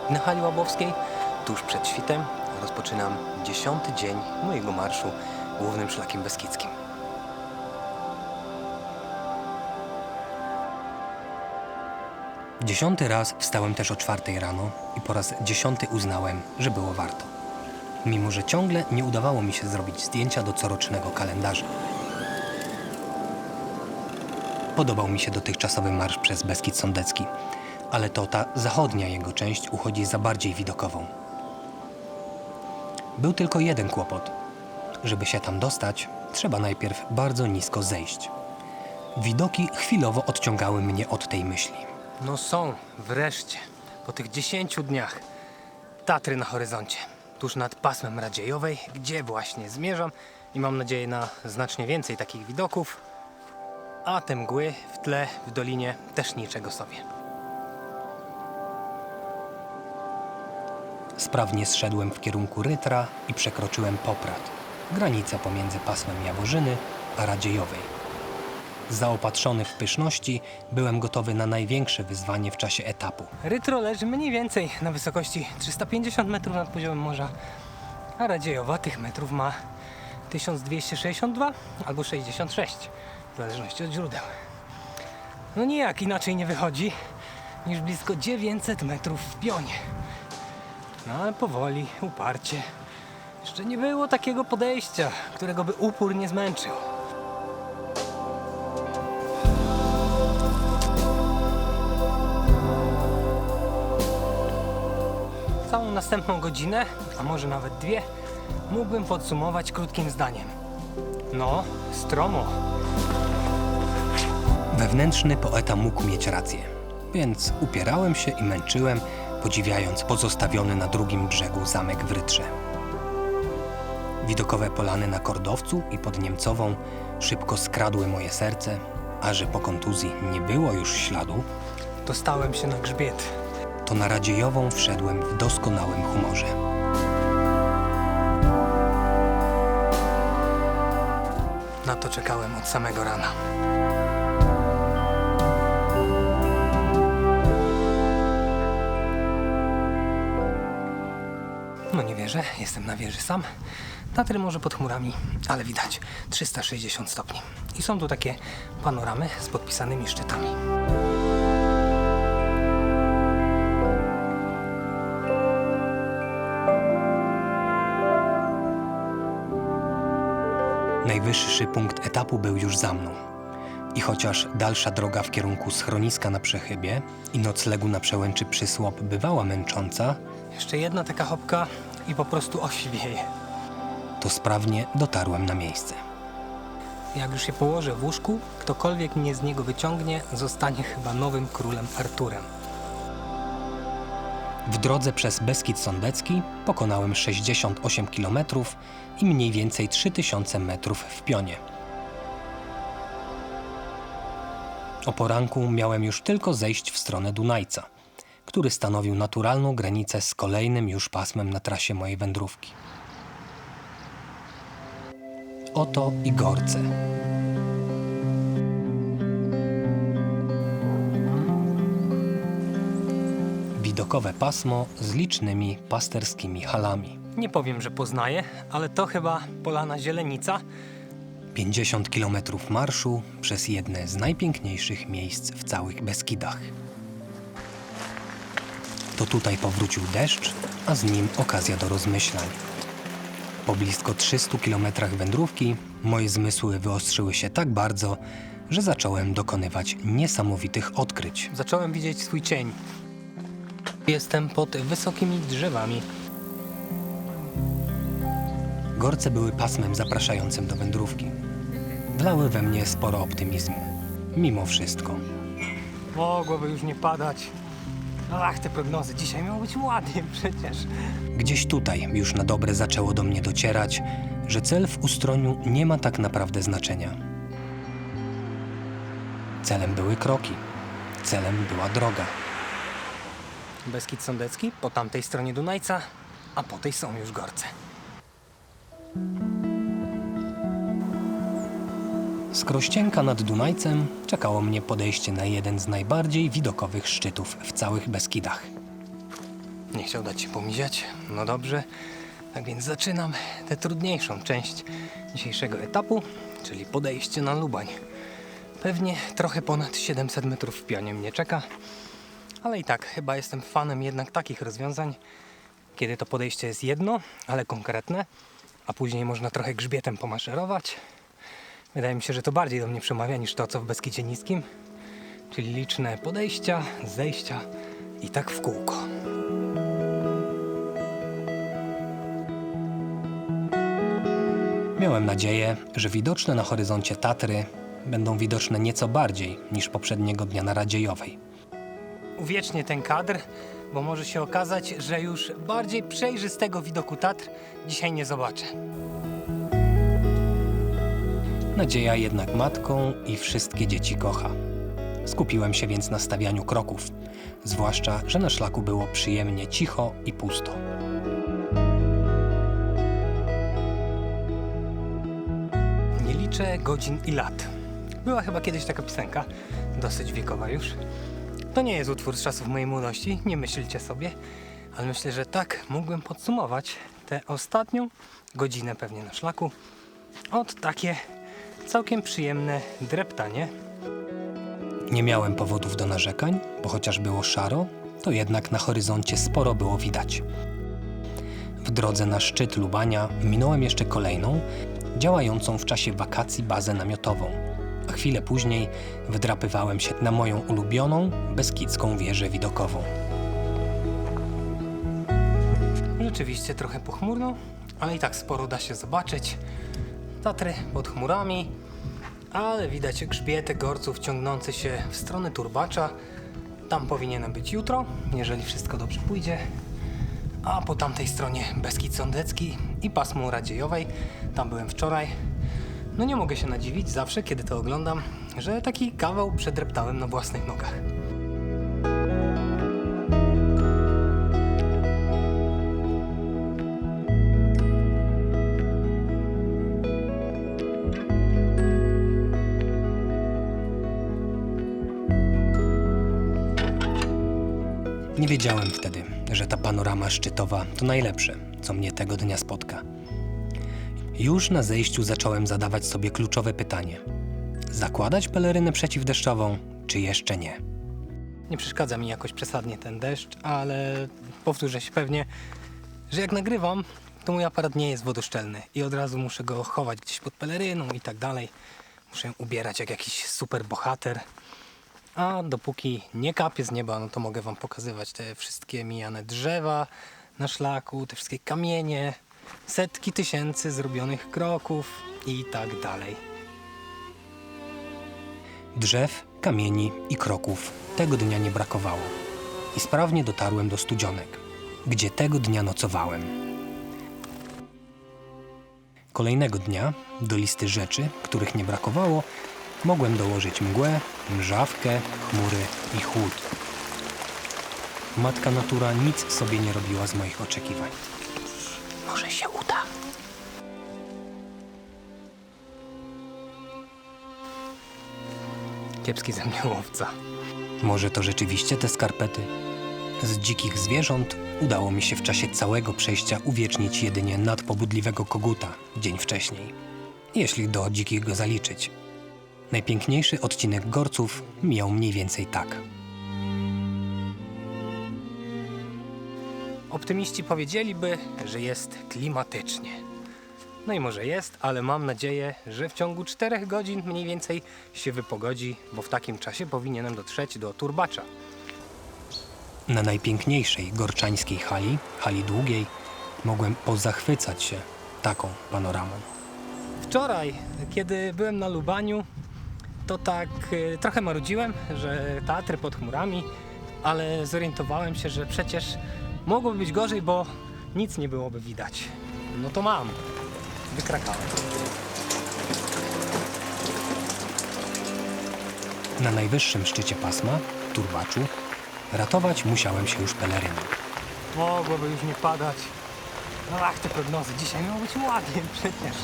Na Hali Łabowskiej, tuż przed świtem, rozpoczynam 10. dzień mojego marszu głównym szlakiem beskidzkim. Dziesiąty raz wstałem też o 4 rano i po raz 10 uznałem, że było warto. Mimo że ciągle nie udawało mi się zrobić zdjęcia do corocznego kalendarza. Podobał mi się dotychczasowy marsz przez Beskid Sądecki, ale to ta zachodnia jego część uchodzi za bardziej widokową. Był tylko jeden kłopot. Żeby się tam dostać, trzeba najpierw bardzo nisko zejść. Widoki chwilowo odciągały mnie od tej myśli. No są, wreszcie, po tych 10 dniach, Tatry na horyzoncie, tuż nad pasmem Radziejowej, gdzie właśnie zmierzam i mam nadzieję na znacznie więcej takich widoków, a te mgły w tle w dolinie też niczego sobie. Sprawnie zszedłem w kierunku Rytra i przekroczyłem Poprad, granicę pomiędzy pasmem Jaworzyny a Radziejowej. Zaopatrzony w pyszności, byłem gotowy na największe wyzwanie w czasie etapu. Rytro leży mniej więcej na wysokości 350 metrów nad poziomem morza, a Radziejowa tych metrów ma 1262 albo 66, w zależności od źródeł. No nijak inaczej nie wychodzi niż blisko 900 metrów w pionie. No ale powoli, uparcie. Jeszcze nie było takiego podejścia, którego by upór nie zmęczył. Całą następną godzinę, a może nawet dwie, mógłbym podsumować krótkim zdaniem. No, stromo. Wewnętrzny poeta mógł mieć rację, więc upierałem się i męczyłem, podziwiając pozostawiony na drugim brzegu zamek w Rytrze. Widokowe polany na Kordowcu i pod Niemcową szybko skradły moje serce, a że po kontuzji nie było już śladu, Dostałem się na grzbiet. to na Radziejową wszedłem w doskonałym humorze. Na to czekałem od samego rana. No nie wierzę, jestem na wieży sam. Tatry może pod chmurami, ale widać 360 stopni. I są tu takie panoramy z podpisanymi szczytami. Najwyższy punkt etapu był już za mną. I chociaż dalsza droga w kierunku schroniska na Przechybie i noclegu na przełęczy Przysłop bywała męcząca, Jeszcze jedna taka hopka i po prostu osiwieje. to sprawnie dotarłem na miejsce. Jak już się położę w łóżku, ktokolwiek mnie z niego wyciągnie, zostanie chyba nowym królem Arturem. W drodze przez Beskid Sądecki pokonałem 68 km i mniej więcej 3000 metrów w pionie. O poranku miałem już tylko zejść w stronę Dunajca, który stanowił naturalną granicę z kolejnym już pasmem na trasie mojej wędrówki. Oto i Gorce. Widokowe pasmo z licznymi pasterskimi halami. Nie powiem, że poznaję, ale to chyba Polana Zielenica. 50 km marszu przez jedne z najpiękniejszych miejsc w całych Beskidach. To tutaj powrócił deszcz, a z nim okazja do rozmyślań. Po blisko 300 kilometrach wędrówki moje zmysły wyostrzyły się tak bardzo, że zacząłem dokonywać niesamowitych odkryć. Zacząłem widzieć swój cień. Jestem pod wysokimi drzewami. Gorce były pasmem zapraszającym do wędrówki. Wlały we mnie sporo optymizmu. Mimo wszystko. Mogłoby już nie padać. Ach, te prognozy. Dzisiaj miało być ładnie przecież. Gdzieś tutaj już na dobre zaczęło do mnie docierać, że cel w Ustroniu nie ma tak naprawdę znaczenia. Celem były kroki. Celem była droga. Beskid Sądecki, po tamtej stronie Dunajca, a po tej są już Gorce. Z Krościenka nad Dunajcem czekało mnie podejście na jeden z najbardziej widokowych szczytów w całych Beskidach. Nie chciał dać się pomiziać? No dobrze. Tak więc zaczynam tę trudniejszą część dzisiejszego etapu, czyli podejście na Lubań. Pewnie trochę ponad 700 metrów w pionie mnie czeka, ale i tak chyba jestem fanem jednak takich rozwiązań, kiedy to podejście jest jedno, ale konkretne, a później można trochę grzbietem pomaszerować. Wydaje mi się, że to bardziej do mnie przemawia niż to, co w Beskidzie Niskim, czyli liczne podejścia, zejścia i tak w kółko. Miałem nadzieję, że widoczne na horyzoncie Tatry będą widoczne nieco bardziej niż poprzedniego dnia na Radziejowej. Uwiecznię ten kadr, bo może się okazać, że już bardziej przejrzystego widoku Tatr dzisiaj nie zobaczę. Nadzieja jednak matką i wszystkie dzieci kocha. Skupiłem się więc na stawianiu kroków, zwłaszcza, że na szlaku było przyjemnie cicho i pusto. Nie liczę godzin i lat. Była chyba kiedyś taka piosenka, dosyć wiekowa już. To nie jest utwór z czasów mojej młodości, nie myślcie sobie, ale myślę, że tak mógłbym podsumować tę ostatnią godzinę pewnie na szlaku od takie całkiem przyjemne dreptanie. Nie miałem powodów do narzekań, bo chociaż było szaro, to jednak na horyzoncie sporo było widać. W drodze na szczyt Lubania minąłem jeszcze kolejną, działającą w czasie wakacji bazę namiotową, a chwilę później wdrapywałem się na moją ulubioną, beskidzką wieżę widokową. Rzeczywiście trochę pochmurno, ale i tak sporo da się zobaczyć. Tatry pod chmurami, ale widać grzbiety gorców ciągnący się w stronę Turbacza. Tam powinienem być jutro, jeżeli wszystko dobrze pójdzie. A po tamtej stronie Beskid Sądecki i pasmo Radziejowej. Tam byłem wczoraj. No nie mogę się nadziwić zawsze, kiedy to oglądam, że taki kawał przedreptałem na własnych nogach. Nie wiedziałem wtedy, że ta panorama szczytowa to najlepsze, co mnie tego dnia spotka. Już na zejściu zacząłem zadawać sobie kluczowe pytanie. Zakładać pelerynę przeciwdeszczową, czy jeszcze nie? Nie przeszkadza mi jakoś przesadnie ten deszcz, ale powtórzę się pewnie, że jak nagrywam, to mój aparat nie jest wodoszczelny i od razu muszę go chować gdzieś pod peleryną i tak dalej. Muszę ją ubierać jak jakiś super bohater. A dopóki nie kapie z nieba, no to mogę wam pokazywać te wszystkie mijane drzewa na szlaku, te wszystkie kamienie, setki tysięcy zrobionych kroków i tak dalej. Drzew, kamieni i kroków tego dnia nie brakowało. I sprawnie dotarłem do Studzionek, gdzie tego dnia nocowałem. Kolejnego dnia do listy rzeczy, których nie brakowało, mogłem dołożyć mgłę, mrzawkę, chmury i chłód. Matka natura nic sobie nie robiła z moich oczekiwań. Może się uda. Kiepski ze mnie łowca. Może to rzeczywiście te skarpety? Z dzikich zwierząt udało mi się w czasie całego przejścia uwiecznić jedynie nadpobudliwego koguta dzień wcześniej. Jeśli do dzikich go zaliczyć. Najpiękniejszy odcinek Gorców mijał mniej więcej tak. Optymiści powiedzieliby, że jest klimatycznie. No i może jest, ale mam nadzieję, że w ciągu 4 godzin mniej więcej się wypogodzi, bo w takim czasie powinienem dotrzeć do Turbacza. Na najpiękniejszej gorczańskiej hali długiej, mogłem pozachwycać się taką panoramą. Wczoraj, kiedy byłem na Lubaniu, to tak trochę marudziłem, że Tatry pod chmurami, ale zorientowałem się, że przecież mogłoby być gorzej, bo nic nie byłoby widać. No to mam. Wykrakałem. Na najwyższym szczycie pasma, Turbaczu, ratować musiałem się już peleryną. Mogłoby już nie padać. Ach, te prognozy. Dzisiaj miało być ładnie przecież.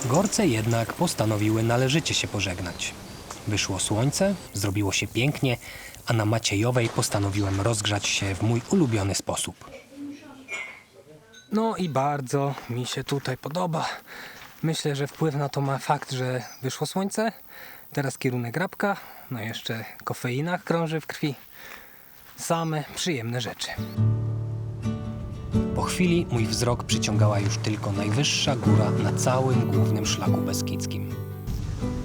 Gorce jednak postanowiły należycie się pożegnać. Wyszło słońce, zrobiło się pięknie, a na Maciejowej postanowiłem rozgrzać się w mój ulubiony sposób. No i bardzo mi się tutaj podoba. Myślę, że wpływ na to ma fakt, że wyszło słońce. Teraz kierunek Grabka. No jeszcze kofeina krąży w krwi. Same przyjemne rzeczy. Po chwili mój wzrok przyciągała już tylko najwyższa góra na całym głównym szlaku beskidzkim.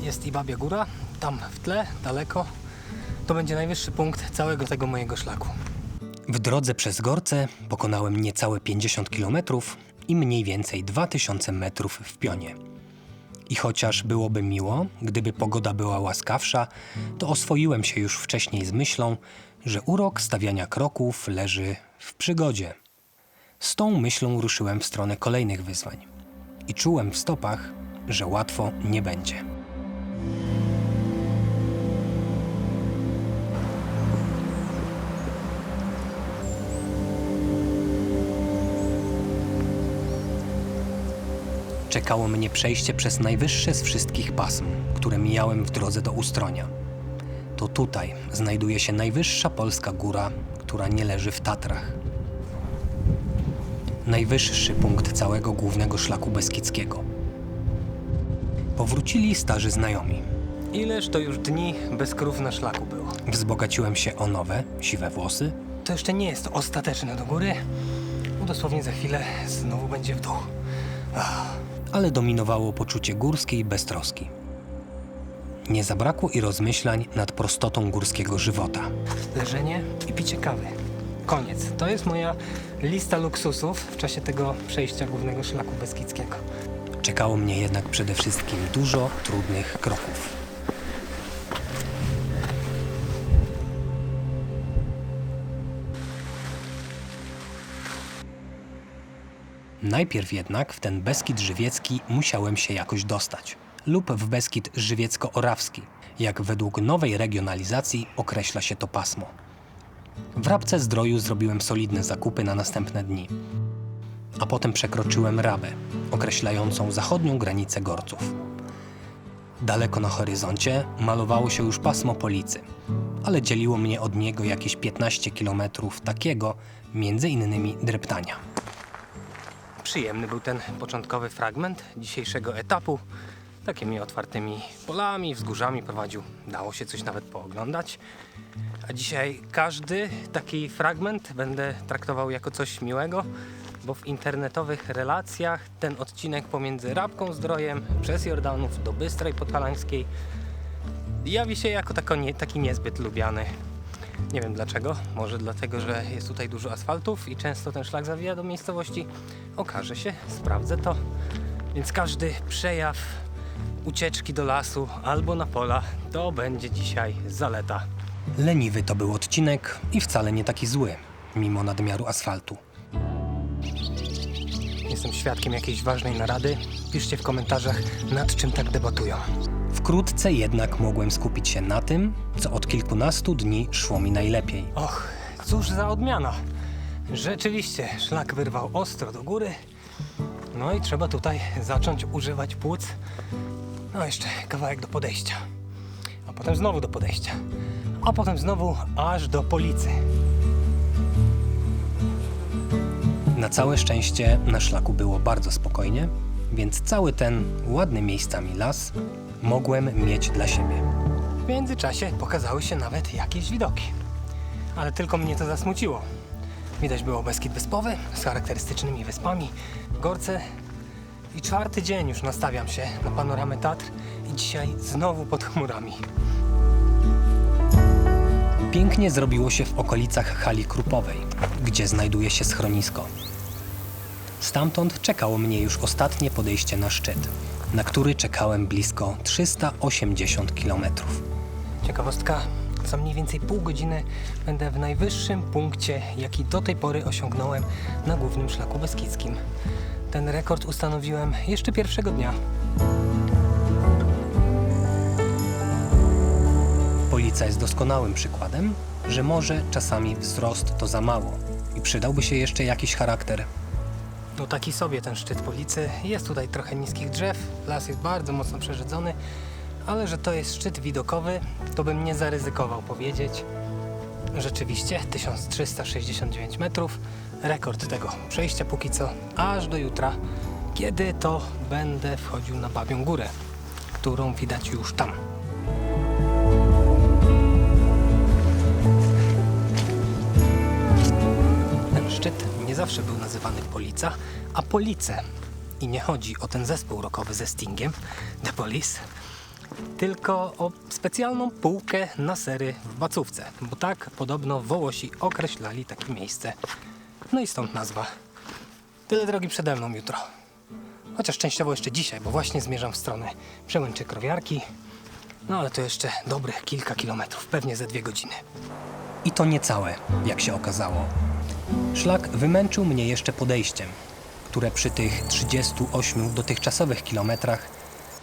Jest i Babia Góra, tam w tle, daleko. To będzie najwyższy punkt całego tego mojego szlaku. W drodze przez Gorce pokonałem niecałe 50 km i mniej więcej 2000 metrów w pionie. I chociaż byłoby miło, gdyby pogoda była łaskawsza, to oswoiłem się już wcześniej z myślą, że urok stawiania kroków leży w przygodzie. Z tą myślą ruszyłem w stronę kolejnych wyzwań i czułem w stopach, że łatwo nie będzie. Czekało mnie przejście przez najwyższe z wszystkich pasm, które mijałem w drodze do Ustronia. To tutaj znajduje się najwyższa polska góra, która nie leży w Tatrach. Najwyższy punkt całego głównego szlaku beskidzkiego. Powrócili starzy znajomi. Ileż to już dni bez krów na szlaku było. Wzbogaciłem się o nowe, siwe włosy. To jeszcze nie jest ostateczne do góry, bo dosłownie za chwilę znowu będzie w dół. Ale dominowało poczucie górskiej beztroski. Nie zabrakło i rozmyślań nad prostotą górskiego żywota. Leżenie i picie kawy. Koniec. To jest moja lista luksusów w czasie tego przejścia głównego szlaku beskidzkiego. Czekało mnie jednak przede wszystkim dużo trudnych kroków. Najpierw jednak w ten Beskid Żywiecki musiałem się jakoś dostać. Lub w Beskid Żywiecko-Orawski, jak według nowej regionalizacji określa się to pasmo. W Rabce-Zdroju zrobiłem solidne zakupy na następne dni. A potem przekroczyłem Rabę, określającą zachodnią granicę Gorców. Daleko na horyzoncie malowało się już pasmo Policy, ale dzieliło mnie od niego jakieś 15 kilometrów takiego, między innymi dreptania. Przyjemny był ten początkowy fragment dzisiejszego etapu. Takimi otwartymi polami, wzgórzami prowadził. Dało się coś nawet pooglądać. A dzisiaj każdy taki fragment będę traktował jako coś miłego, bo w internetowych relacjach ten odcinek pomiędzy Rabką Zdrojem przez Jordanów do Bystrej Podhalańskiej jawi się jako taki niezbyt lubiany. Nie wiem dlaczego, może dlatego, że jest tutaj dużo asfaltów i często ten szlak zawija do miejscowości. Okaże się, sprawdzę to. Więc każdy przejaw ucieczki do lasu albo na pola to będzie dzisiaj zaleta. Leniwy to był odcinek i wcale nie taki zły, mimo nadmiaru asfaltu. Jestem świadkiem jakiejś ważnej narady. Piszcie w komentarzach, nad czym tak debatują. Wkrótce jednak mogłem skupić się na tym, co od kilkunastu dni szło mi najlepiej. Och, cóż za odmiana. Rzeczywiście, szlak wyrwał ostro do góry. No i trzeba tutaj zacząć używać płuc. No jeszcze kawałek do podejścia. A potem znowu do podejścia. A potem znowu aż do Policy. Na całe szczęście na szlaku było bardzo spokojnie, więc cały ten ładny miejscami las mogłem mieć dla siebie. W międzyczasie pokazały się nawet jakieś widoki. Ale tylko mnie to zasmuciło. Widać było Beskid Wyspowy z charakterystycznymi wyspami, Gorce i czwarty dzień już nastawiam się na panoramę Tatr i dzisiaj znowu pod chmurami. Pięknie zrobiło się w okolicach hali Krupowej, gdzie znajduje się schronisko. Stamtąd czekało mnie już ostatnie podejście na szczyt, na który czekałem blisko 380 km. Ciekawostka, za mniej więcej pół godziny będę w najwyższym punkcie, jaki do tej pory osiągnąłem na głównym szlaku beskidzkim. Ten rekord ustanowiłem jeszcze pierwszego dnia. Polica jest doskonałym przykładem, że może czasami wzrost to za mało i przydałby się jeszcze jakiś charakter. No taki sobie ten szczyt Policy. Jest tutaj trochę niskich drzew, las jest bardzo mocno przerzedzony, ale że to jest szczyt widokowy, to bym nie zaryzykował powiedzieć. Rzeczywiście 1369 metrów, rekord tego przejścia póki co aż do jutra, kiedy to będę wchodził na Babią Górę, którą widać już tam. Ten szczyt nie zawsze był nazywany Polica, a Police. I nie chodzi o ten zespół rockowy ze Stingiem, The Police, tylko o specjalną półkę na sery w Bacówce, bo tak podobno Wołosi określali takie miejsce. No i stąd nazwa. Tyle drogi przede mną jutro. Chociaż częściowo jeszcze dzisiaj, bo właśnie zmierzam w stronę Przełęczy Krowiarki. No ale to jeszcze dobrych kilka kilometrów, pewnie ze 2 godziny. I to nie całe, jak się okazało. Szlak wymęczył mnie jeszcze podejściem, które przy tych 38 dotychczasowych kilometrach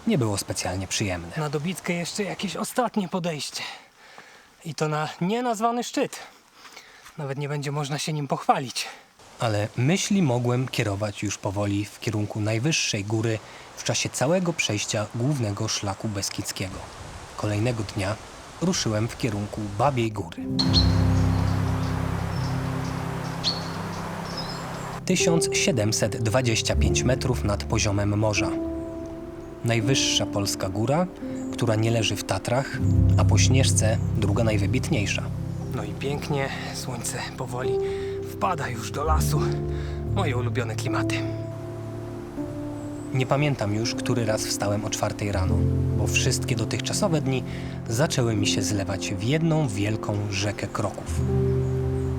nie było specjalnie przyjemne. Na dobitkę jeszcze jakieś ostatnie podejście. I to na nienazwany szczyt. Nawet nie będzie można się nim pochwalić. Ale myśli mogłem kierować już powoli w kierunku najwyższej góry w czasie całego przejścia głównego szlaku beskidzkiego. Kolejnego dnia ruszyłem w kierunku Babiej Góry. 1725 metrów nad poziomem morza. Najwyższa polska góra, która nie leży w Tatrach, a po Śnieżce druga najwybitniejsza. No i pięknie, słońce powoli wpada już do lasu. Moje ulubione klimaty. Nie pamiętam już, który raz wstałem o 4 rano, bo wszystkie dotychczasowe dni zaczęły mi się zlewać w jedną wielką rzekę kroków.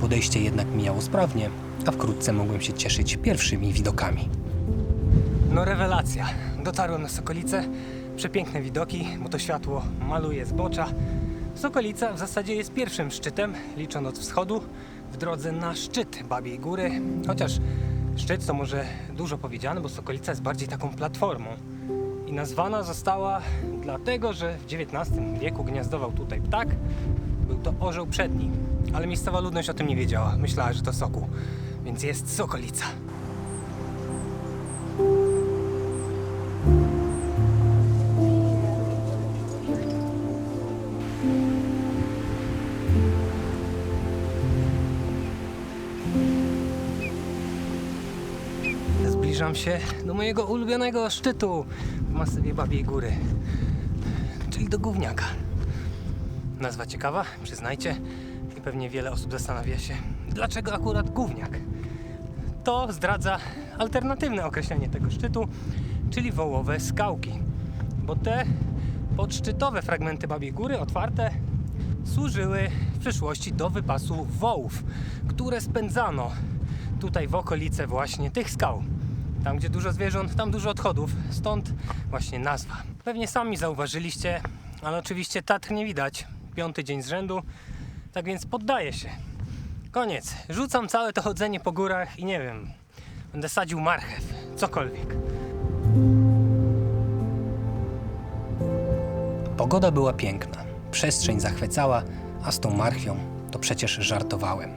Podejście jednak mijało sprawnie, a wkrótce mogłem się cieszyć pierwszymi widokami. No rewelacja. Dotarłem na Sokolicę. Przepiękne widoki, bo to światło maluje zbocza. Sokolica w zasadzie jest pierwszym szczytem, licząc od wschodu, w drodze na szczyt Babiej Góry. Chociaż szczyt to może dużo powiedziane, bo Sokolica jest bardziej taką platformą. I nazwana została dlatego, że w XIX wieku gniazdował tutaj ptak. Był to orzeł przedni, ale miejscowa ludność o tym nie wiedziała. Myślała, że to sokół, więc jest Sokolica. Zbliżam się do mojego ulubionego szczytu w masywie Babiej Góry, czyli do Gówniaka. Nazwa ciekawa, przyznajcie, i pewnie wiele osób zastanawia się, dlaczego akurat Gówniak. To zdradza alternatywne określenie tego szczytu, czyli Wołowe Skałki, bo te podszczytowe fragmenty Babiej Góry otwarte służyły w przeszłości do wypasu wołów, które spędzano tutaj w okolice właśnie tych skał. Tam, gdzie dużo zwierząt, tam dużo odchodów, stąd właśnie nazwa. Pewnie sami zauważyliście, ale oczywiście Tatr nie widać. 5. dzień z rzędu, tak więc poddaję się. Koniec. Rzucam całe to chodzenie po górach i nie wiem, będę sadził marchew, cokolwiek. Pogoda była piękna, przestrzeń zachwycała, a z tą marchwią to przecież żartowałem.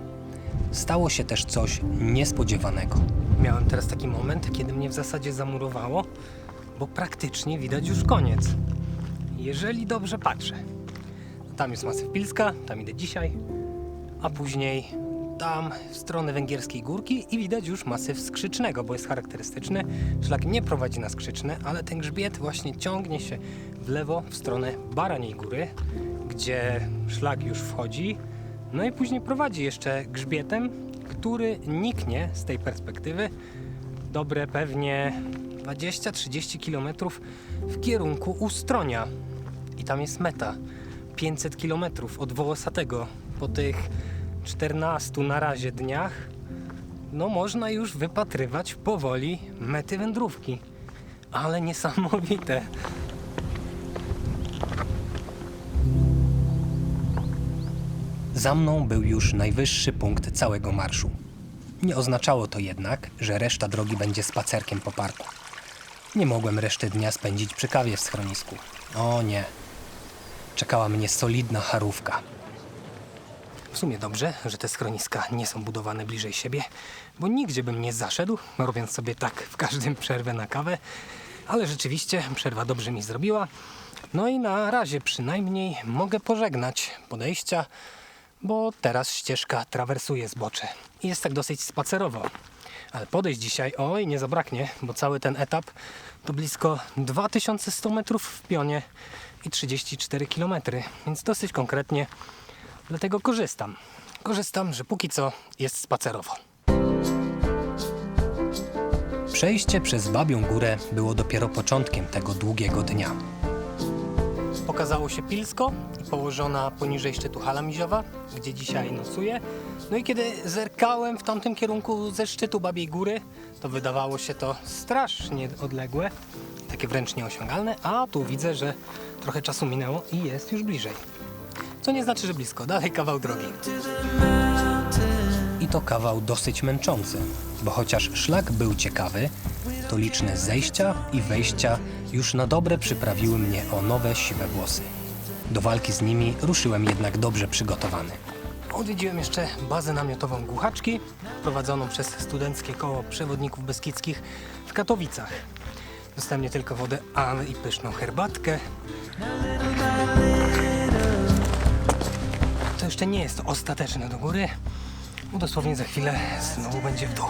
Stało się też coś niespodziewanego. Miałem teraz taki moment, kiedy mnie w zasadzie zamurowało, bo praktycznie widać już koniec. Jeżeli dobrze patrzę. Tam jest masyw Pilska, tam idę dzisiaj, a później tam w stronę Węgierskiej Górki i widać już masyw Skrzycznego, bo jest charakterystyczny. Szlak nie prowadzi na Skrzyczne, ale ten grzbiet właśnie ciągnie się w lewo w stronę Baraniej Góry, gdzie szlak już wchodzi, no i później prowadzi jeszcze grzbietem, który niknie z tej perspektywy dobre pewnie 20-30 km w kierunku Ustronia. I tam jest meta. 500 km od Wołosatego. Po tych 14 na razie dniach no można już wypatrywać powoli mety wędrówki. Ale niesamowite. Za mną był już najwyższy punkt całego marszu. Nie oznaczało to jednak, że reszta drogi będzie spacerkiem po parku. Nie mogłem reszty dnia spędzić przy kawie w schronisku. O nie. Czekała mnie solidna charówka. W sumie dobrze, że te schroniska nie są budowane bliżej siebie, bo nigdzie bym nie zaszedł, robiąc sobie tak w każdym przerwę na kawę, ale rzeczywiście przerwa dobrze mi zrobiła. No i na razie przynajmniej mogę pożegnać podejścia, bo teraz ścieżka trawersuje zbocze i jest tak dosyć spacerowo. Ale podejść dzisiaj, oj, nie zabraknie, bo cały ten etap to blisko 2100 metrów w pionie i 34 km, więc dosyć konkretnie, dlatego korzystam. Korzystam, że póki co jest spacerowo. Przejście przez Babią Górę było dopiero początkiem tego długiego dnia. Pokazało się Pilsko i położona poniżej szczytu hala miziowa, gdzie dzisiaj nocuję. No i kiedy zerkałem w tamtym kierunku ze szczytu Babiej Góry, to wydawało się to strasznie odległe, takie wręcz nieosiągalne, a tu widzę, że trochę czasu minęło i jest już bliżej. Co nie znaczy, że blisko, dalej kawał drogi. I to kawał dosyć męczący, bo chociaż szlak był ciekawy, to liczne zejścia i wejścia już na dobre przyprawiły mnie o nowe siwe włosy. Do walki z nimi ruszyłem jednak dobrze przygotowany. Odwiedziłem jeszcze bazę namiotową Głuchaczki, prowadzoną przez Studenckie Koło Przewodników Beskidzkich w Katowicach. Dostałem nie tylko wodę, ale i pyszną herbatkę. To jeszcze nie jest ostateczne do góry, bo dosłownie za chwilę znowu będzie w dół.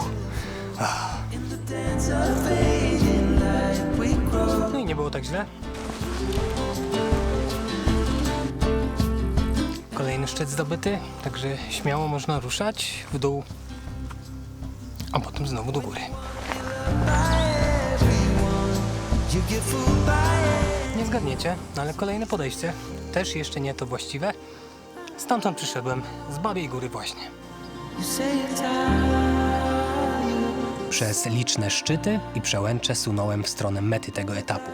No i nie było tak źle. Kolejny szczyt zdobyty, także śmiało można ruszać w dół, a potem znowu do góry. Nie zgadniecie, ale kolejne podejście, też jeszcze nie to właściwe. Stamtąd przyszedłem, z Babiej Góry właśnie. Przez liczne szczyty i przełęcze sunąłem w stronę mety tego etapu.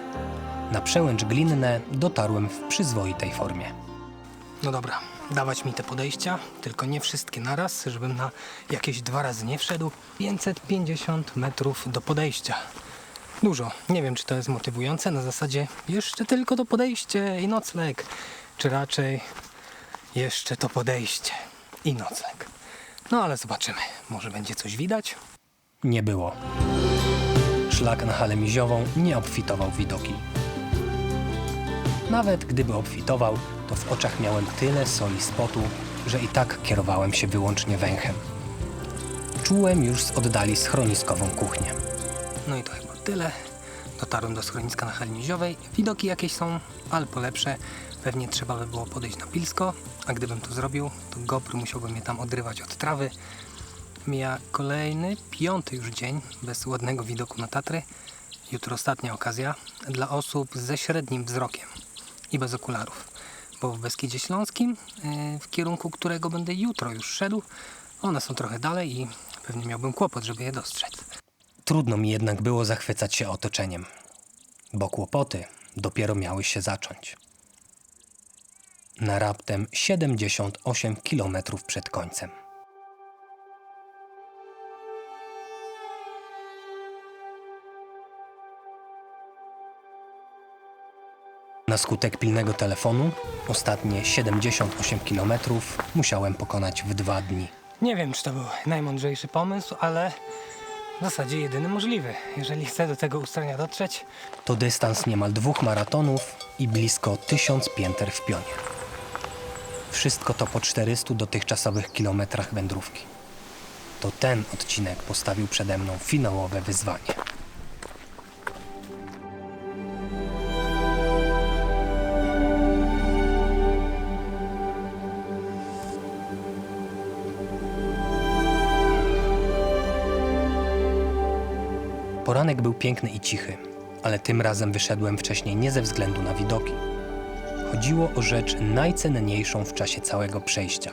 Na przełęcz Glinne dotarłem w przyzwoitej formie. No dobra, dawać mi te podejścia, tylko nie wszystkie naraz, żebym na jakieś 2 razy nie wszedł. 550 metrów do podejścia. Dużo. Nie wiem, czy to jest motywujące, na zasadzie jeszcze tylko to podejście i nocleg, czy raczej jeszcze to podejście i nocleg. No ale zobaczymy, może będzie coś widać? Nie było. Szlak na halę miziową nie obfitował w widoki. Nawet gdyby obfitował, to w oczach miałem tyle soli z potu, że i tak kierowałem się wyłącznie węchem. Czułem już z oddali schroniskową kuchnię. No i to chyba tyle. Dotarłem do schroniska na hali miziowej. Widoki jakieś są, ale polepsze. Pewnie trzeba by było podejść na Pilsko, a gdybym to zrobił, to GoPro musiałby mnie tam odrywać od trawy. Mija kolejny, 5. już dzień bez ładnego widoku na Tatry. Jutro ostatnia okazja dla osób ze średnim wzrokiem i bez okularów. Bo w Beskidzie Śląskim, w kierunku którego będę jutro już szedł, one są trochę dalej i pewnie miałbym kłopot, żeby je dostrzec. Trudno mi jednak było zachwycać się otoczeniem, bo kłopoty dopiero miały się zacząć. Na raptem 78 km przed końcem. Na skutek pilnego telefonu ostatnie 78 km musiałem pokonać w 2 dni. Nie wiem, czy to był najmądrzejszy pomysł, ale w zasadzie jedyny możliwy. Jeżeli chcę do tego ustronia dotrzeć, To dystans niemal 2 maratonów i blisko 1000 pięter w pionie. Wszystko to po 400 dotychczasowych kilometrach wędrówki. To ten odcinek postawił przede mną finałowe wyzwanie. Poranek był piękny i cichy, ale tym razem wyszedłem wcześniej nie ze względu na widoki. Chodziło o rzecz najcenniejszą w czasie całego przejścia.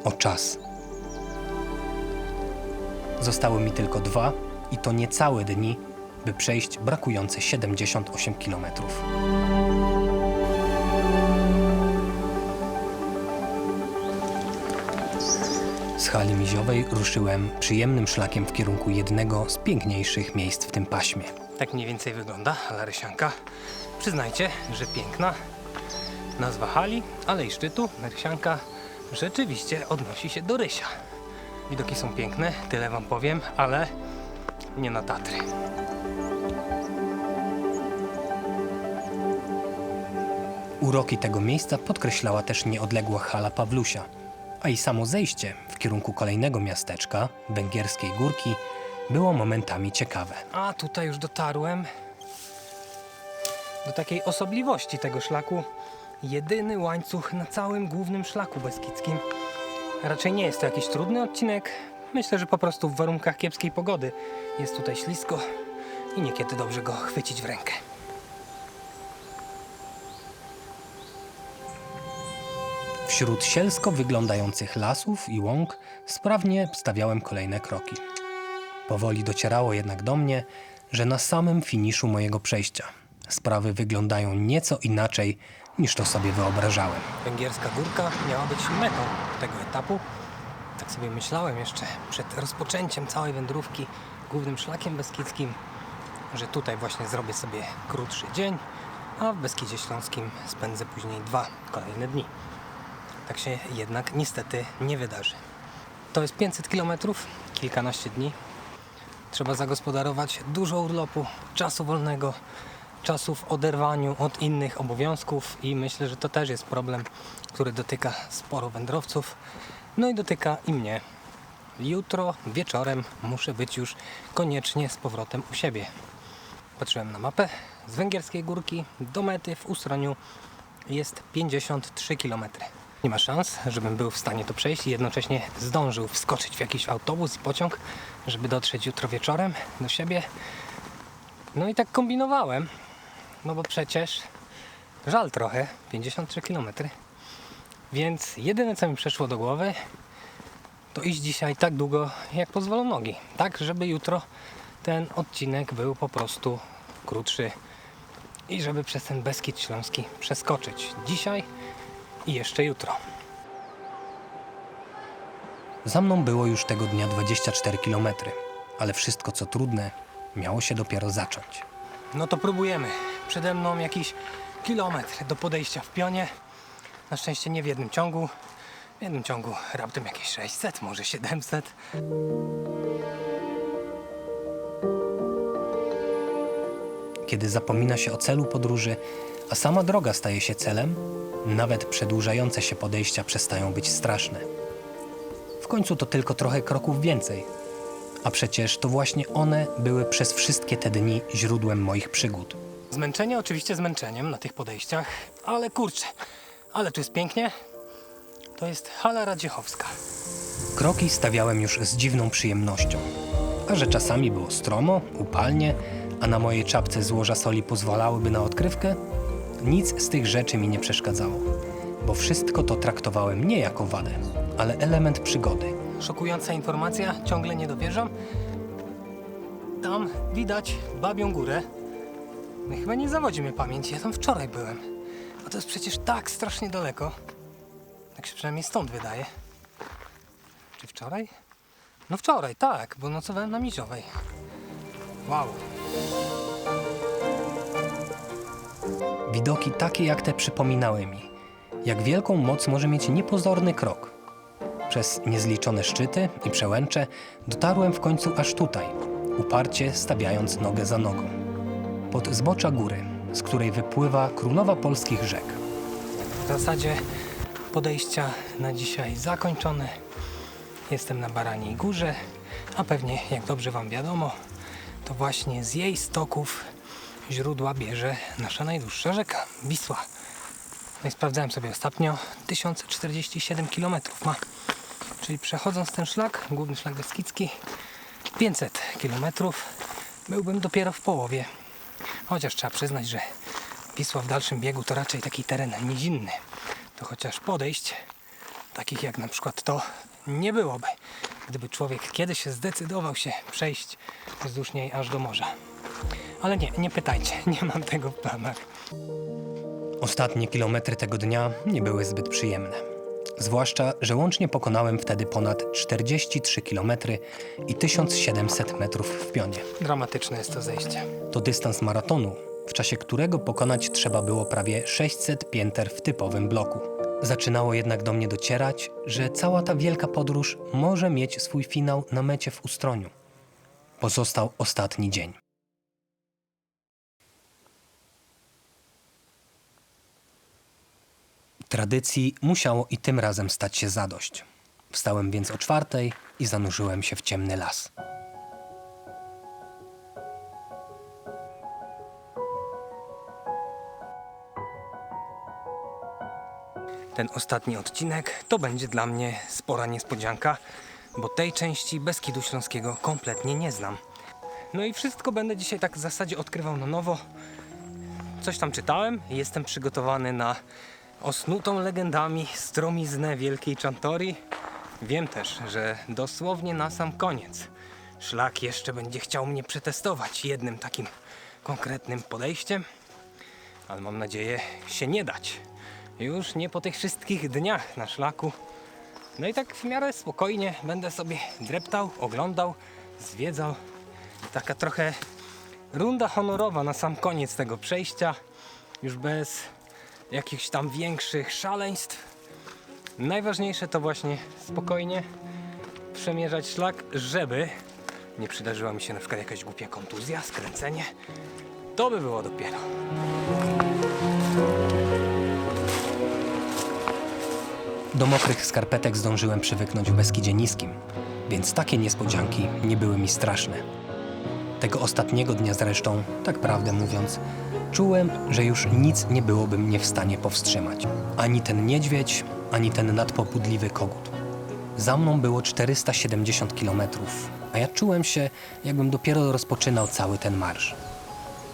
O czas. Zostały mi tylko 2 i to niecałe dni, by przejść brakujące 78 kilometrów. Z hali miziowej ruszyłem przyjemnym szlakiem w kierunku jednego z piękniejszych miejsc w tym paśmie. tak mniej więcej wygląda Larysianka. Przyznajcie, że piękna. Nazwa hali, ale i szczytu, Larysianka, rzeczywiście odnosi się do Rysia. Widoki są piękne, tyle wam powiem, ale nie na Tatry. Uroki tego miejsca podkreślała też nieodległa hala Pawlusia, a i samo zejście w kierunku kolejnego miasteczka, Węgierskiej Górki, było momentami ciekawe. A tutaj już dotarłem do takiej osobliwości tego szlaku. Jedyny łańcuch na całym głównym szlaku beskidzkim. Raczej nie jest to jakiś trudny odcinek. Myślę, że po prostu w warunkach kiepskiej pogody jest tutaj ślisko i niekiedy dobrze go chwycić w rękę. Wśród sielsko wyglądających lasów i łąk sprawnie stawiałem kolejne kroki. Powoli docierało jednak do mnie, że na samym finiszu mojego przejścia sprawy wyglądają nieco inaczej niż to sobie wyobrażałem. Węgierska Górka miała być metą tego etapu. Tak sobie myślałem jeszcze przed rozpoczęciem całej wędrówki głównym szlakiem beskidzkim, że tutaj właśnie zrobię sobie krótszy dzień, a w Beskidzie Śląskim spędzę później 2 kolejne dni. Tak się jednak niestety nie wydarzy. To jest 500 km, kilkanaście dni. Trzeba zagospodarować dużo urlopu, czasu wolnego, czasu w oderwaniu od innych obowiązków i myślę, że to też jest problem, który dotyka sporo wędrowców, no i dotyka i mnie. Jutro wieczorem muszę być już koniecznie z powrotem u siebie. Patrzyłem na mapę. Z Węgierskiej Górki do mety w Ustroniu jest 53 km. Nie ma szans, żebym był w stanie to przejść i jednocześnie zdążył wskoczyć w jakiś autobus i pociąg, żeby dotrzeć jutro wieczorem do siebie. No i tak kombinowałem, no bo przecież żal trochę, 53 km. Więc jedyne co mi przeszło do głowy, to iść dzisiaj tak długo, jak pozwolą nogi. Tak, żeby jutro ten odcinek był po prostu krótszy i żeby przez ten Beskid Śląski przeskoczyć dzisiaj i jeszcze jutro. Za mną było już tego dnia 24 km, ale wszystko co trudne miało się dopiero zacząć. No to próbujemy. Przede mną jakiś kilometr do podejścia w pionie. Na szczęście nie w jednym ciągu. W jednym ciągu raptem jakieś 600, może 700. Kiedy zapomina się o celu podróży, a sama droga staje się celem, nawet przedłużające się podejścia przestają być straszne. W końcu to tylko trochę kroków więcej, a przecież to właśnie one były przez wszystkie te dni źródłem moich przygód. Zmęczenie oczywiście zmęczeniem na tych podejściach, ale kurczę, ale tu jest pięknie. To jest Hala Radziechowska. Kroki stawiałem już z dziwną przyjemnością, a że czasami było stromo, upalnie, a na mojej czapce złoża soli pozwalałyby na odkrywkę, nic z tych rzeczy mi nie przeszkadzało, bo wszystko to traktowałem nie jako wadę, ale element przygody. Szokująca informacja, ciągle nie dowierzam. Tam widać Babią Górę. No chyba nie zawodzi mnie pamięć, ja tam wczoraj byłem. A to jest przecież tak strasznie daleko. Tak się przynajmniej stąd wydaje. Czy wczoraj? No wczoraj, tak, bo nocowałem na Miziowej. Wow. Widoki takie jak te przypominały mi, jak wielką moc może mieć niepozorny krok. Przez niezliczone szczyty i przełęcze dotarłem w końcu aż tutaj, uparcie stawiając nogę za nogą. Pod zbocza góry, z której wypływa królowa polskich rzek. W zasadzie podejścia na dzisiaj zakończone. Jestem na Baraniej Górze, a pewnie, jak dobrze wam wiadomo, to właśnie z jej stoków źródła bierze nasza najdłuższa rzeka, Wisła. No i sprawdzałem sobie ostatnio, 1047 km ma, czyli przechodząc ten szlak, główny szlak beskidzki, 500 km, byłbym dopiero w połowie. Chociaż trzeba przyznać, że Wisła w dalszym biegu to raczej taki teren nizinny. To chociaż podejść, takich jak na przykład to, nie byłoby, gdyby człowiek kiedyś zdecydował się przejść wzdłuż niej aż do morza. Ale nie pytajcie, nie mam tego w planach. Ostatnie kilometry tego dnia nie były zbyt przyjemne. Zwłaszcza, że łącznie pokonałem wtedy ponad 43 km i 1700 metrów w pionie. Dramatyczne jest to zejście. To dystans maratonu, w czasie którego pokonać trzeba było prawie 600 pięter w typowym bloku. Zaczynało jednak do mnie docierać, że cała ta wielka podróż może mieć swój finał na mecie w Ustroniu. Pozostał ostatni dzień. Tradycji musiało i tym razem stać się zadość. Wstałem więc o 4:00 i zanurzyłem się w ciemny las. Ten ostatni odcinek to będzie dla mnie spora niespodzianka, bo tej części Beskidu Śląskiego kompletnie nie znam. No i wszystko będę dzisiaj tak w zasadzie odkrywał na nowo. Coś tam czytałem, jestem przygotowany na osnutą legendami stromiznę Wielkiej Czantorii. Wiem też, że dosłownie na sam koniec szlak jeszcze będzie chciał mnie przetestować jednym takim konkretnym podejściem. ale mam nadzieję się nie dać. Już nie po tych wszystkich dniach na szlaku. No i tak w miarę spokojnie będę sobie dreptał, oglądał, zwiedzał. Taka trochę runda honorowa na sam koniec tego przejścia. Już bez jakichś tam większych szaleństw. Najważniejsze to właśnie spokojnie przemierzać szlak, żeby nie przydarzyła mi się na przykład jakaś głupia kontuzja, skręcenie. To by było dopiero. Do mokrych skarpetek zdążyłem przywyknąć w Beskidzie Niskim, więc takie niespodzianki nie były mi straszne. Tego ostatniego dnia zresztą, tak prawdę mówiąc, czułem, że już nic nie byłoby mnie w stanie powstrzymać. Ani ten niedźwiedź, ani ten nadpobudliwy kogut. Za mną było 470 km, a ja czułem się, jakbym dopiero rozpoczynał cały ten marsz.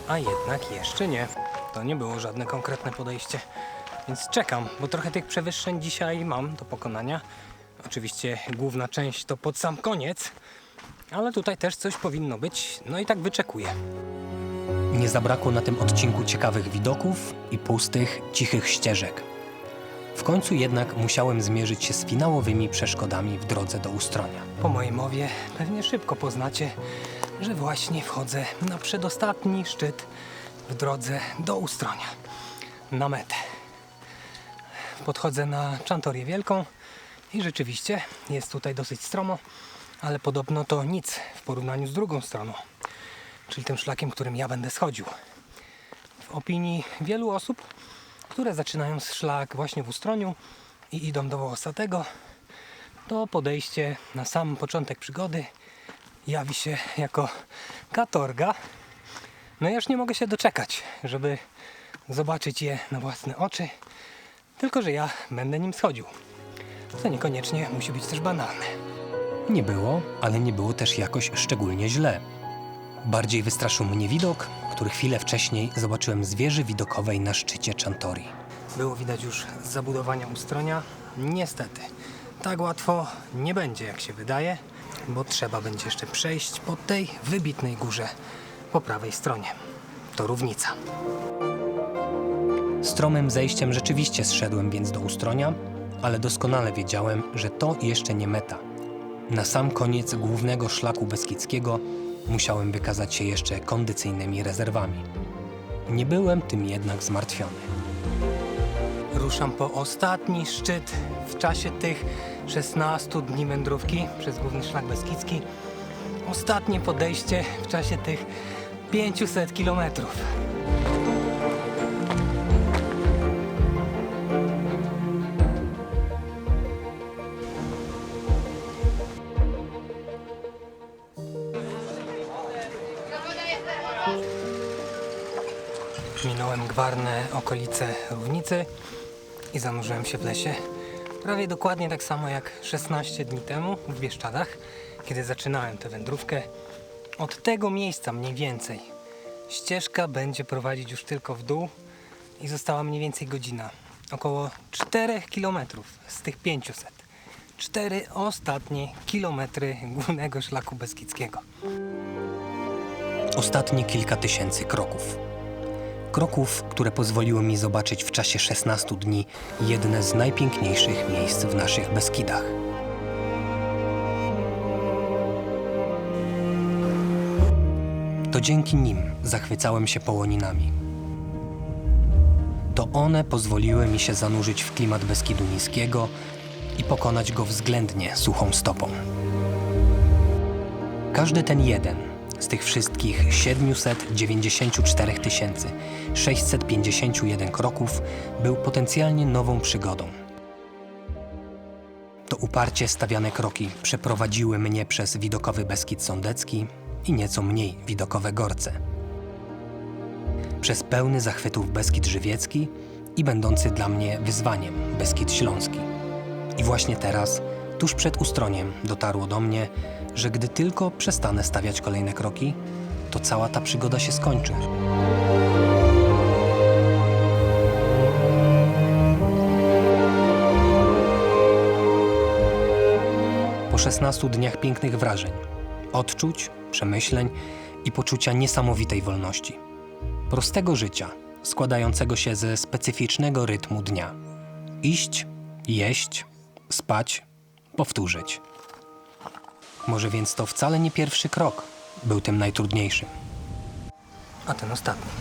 A jednak jeszcze nie. To nie było żadne konkretne podejście. Więc czekam, bo trochę tych przewyższeń dzisiaj mam do pokonania. Oczywiście główna część to pod sam koniec, ale tutaj też coś powinno być. No i tak wyczekuję. Nie zabrakło na tym odcinku ciekawych widoków i pustych, cichych ścieżek. W końcu jednak musiałem zmierzyć się z finałowymi przeszkodami w drodze do Ustronia. Po mojej mowie pewnie szybko poznacie, że właśnie wchodzę na przedostatni szczyt w drodze do Ustronia. Na metę. Podchodzę na Czantorię Wielką i rzeczywiście jest tutaj dosyć stromo, ale podobno to nic w porównaniu z drugą stroną, czyli tym szlakiem, którym ja będę schodził. W opinii wielu osób, które zaczynają szlak właśnie w Ustroniu i idą do Wołosatego, to podejście na sam początek przygody jawi się jako katorga. No i już nie mogę się doczekać, żeby zobaczyć je na własne oczy, tylko że ja będę nim schodził. Co niekoniecznie musi być też banalne. Nie było, ale nie było też jakoś szczególnie źle. Bardziej wystraszył mnie widok, który chwilę wcześniej zobaczyłem z wieży widokowej na szczycie Czantorii. Było widać już z zabudowania Ustronia. Niestety, tak łatwo nie będzie, jak się wydaje, bo trzeba będzie jeszcze przejść po tej wybitnej górze po prawej stronie. To równica. Stromym zejściem rzeczywiście zszedłem więc do Ustronia, ale doskonale wiedziałem, że to jeszcze nie meta. Na sam koniec głównego szlaku beskidzkiego musiałem wykazać się jeszcze kondycyjnymi rezerwami. Nie byłem tym jednak zmartwiony. Ruszam po ostatni szczyt w czasie tych 16 dni wędrówki przez główny szlak beskidzki. Ostatnie podejście w czasie tych 500 kilometrów. Minąłem gwarne okolice Równicy i zanurzyłem się w lesie. Prawie dokładnie tak samo jak 16 dni temu w Bieszczadach, kiedy zaczynałem tę wędrówkę. Od tego miejsca mniej więcej ścieżka będzie prowadzić już tylko w dół i została mniej więcej godzina. Około 4 km z tych 500. 4 ostatnie kilometry głównego szlaku beskidzkiego. Ostatnie kilka tysięcy kroków. Kroków, które pozwoliły mi zobaczyć w czasie 16 dni jedne z najpiękniejszych miejsc w naszych Beskidach. To dzięki nim zachwycałem się Połoninami. To one pozwoliły mi się zanurzyć w klimat Beskidu Niskiego i pokonać go względnie suchą stopą. Każdy ten jeden z tych wszystkich 794 651 kroków był potencjalnie nową przygodą. To uparcie stawiane kroki przeprowadziły mnie przez widokowy Beskid Sądecki i nieco mniej widokowe Gorce. Przez pełny zachwytów Beskid Żywiecki i będący dla mnie wyzwaniem Beskid Śląski. I właśnie teraz, tuż przed Ustroniem, dotarło do mnie, że gdy tylko przestanę stawiać kolejne kroki, to cała ta przygoda się skończy. Po 16 dniach pięknych wrażeń, odczuć, przemyśleń i poczucia niesamowitej wolności. Prostego życia, składającego się ze specyficznego rytmu dnia. Iść, jeść, spać, powtórzyć. Może więc to wcale nie pierwszy krok był tym najtrudniejszym. A ten ostatni.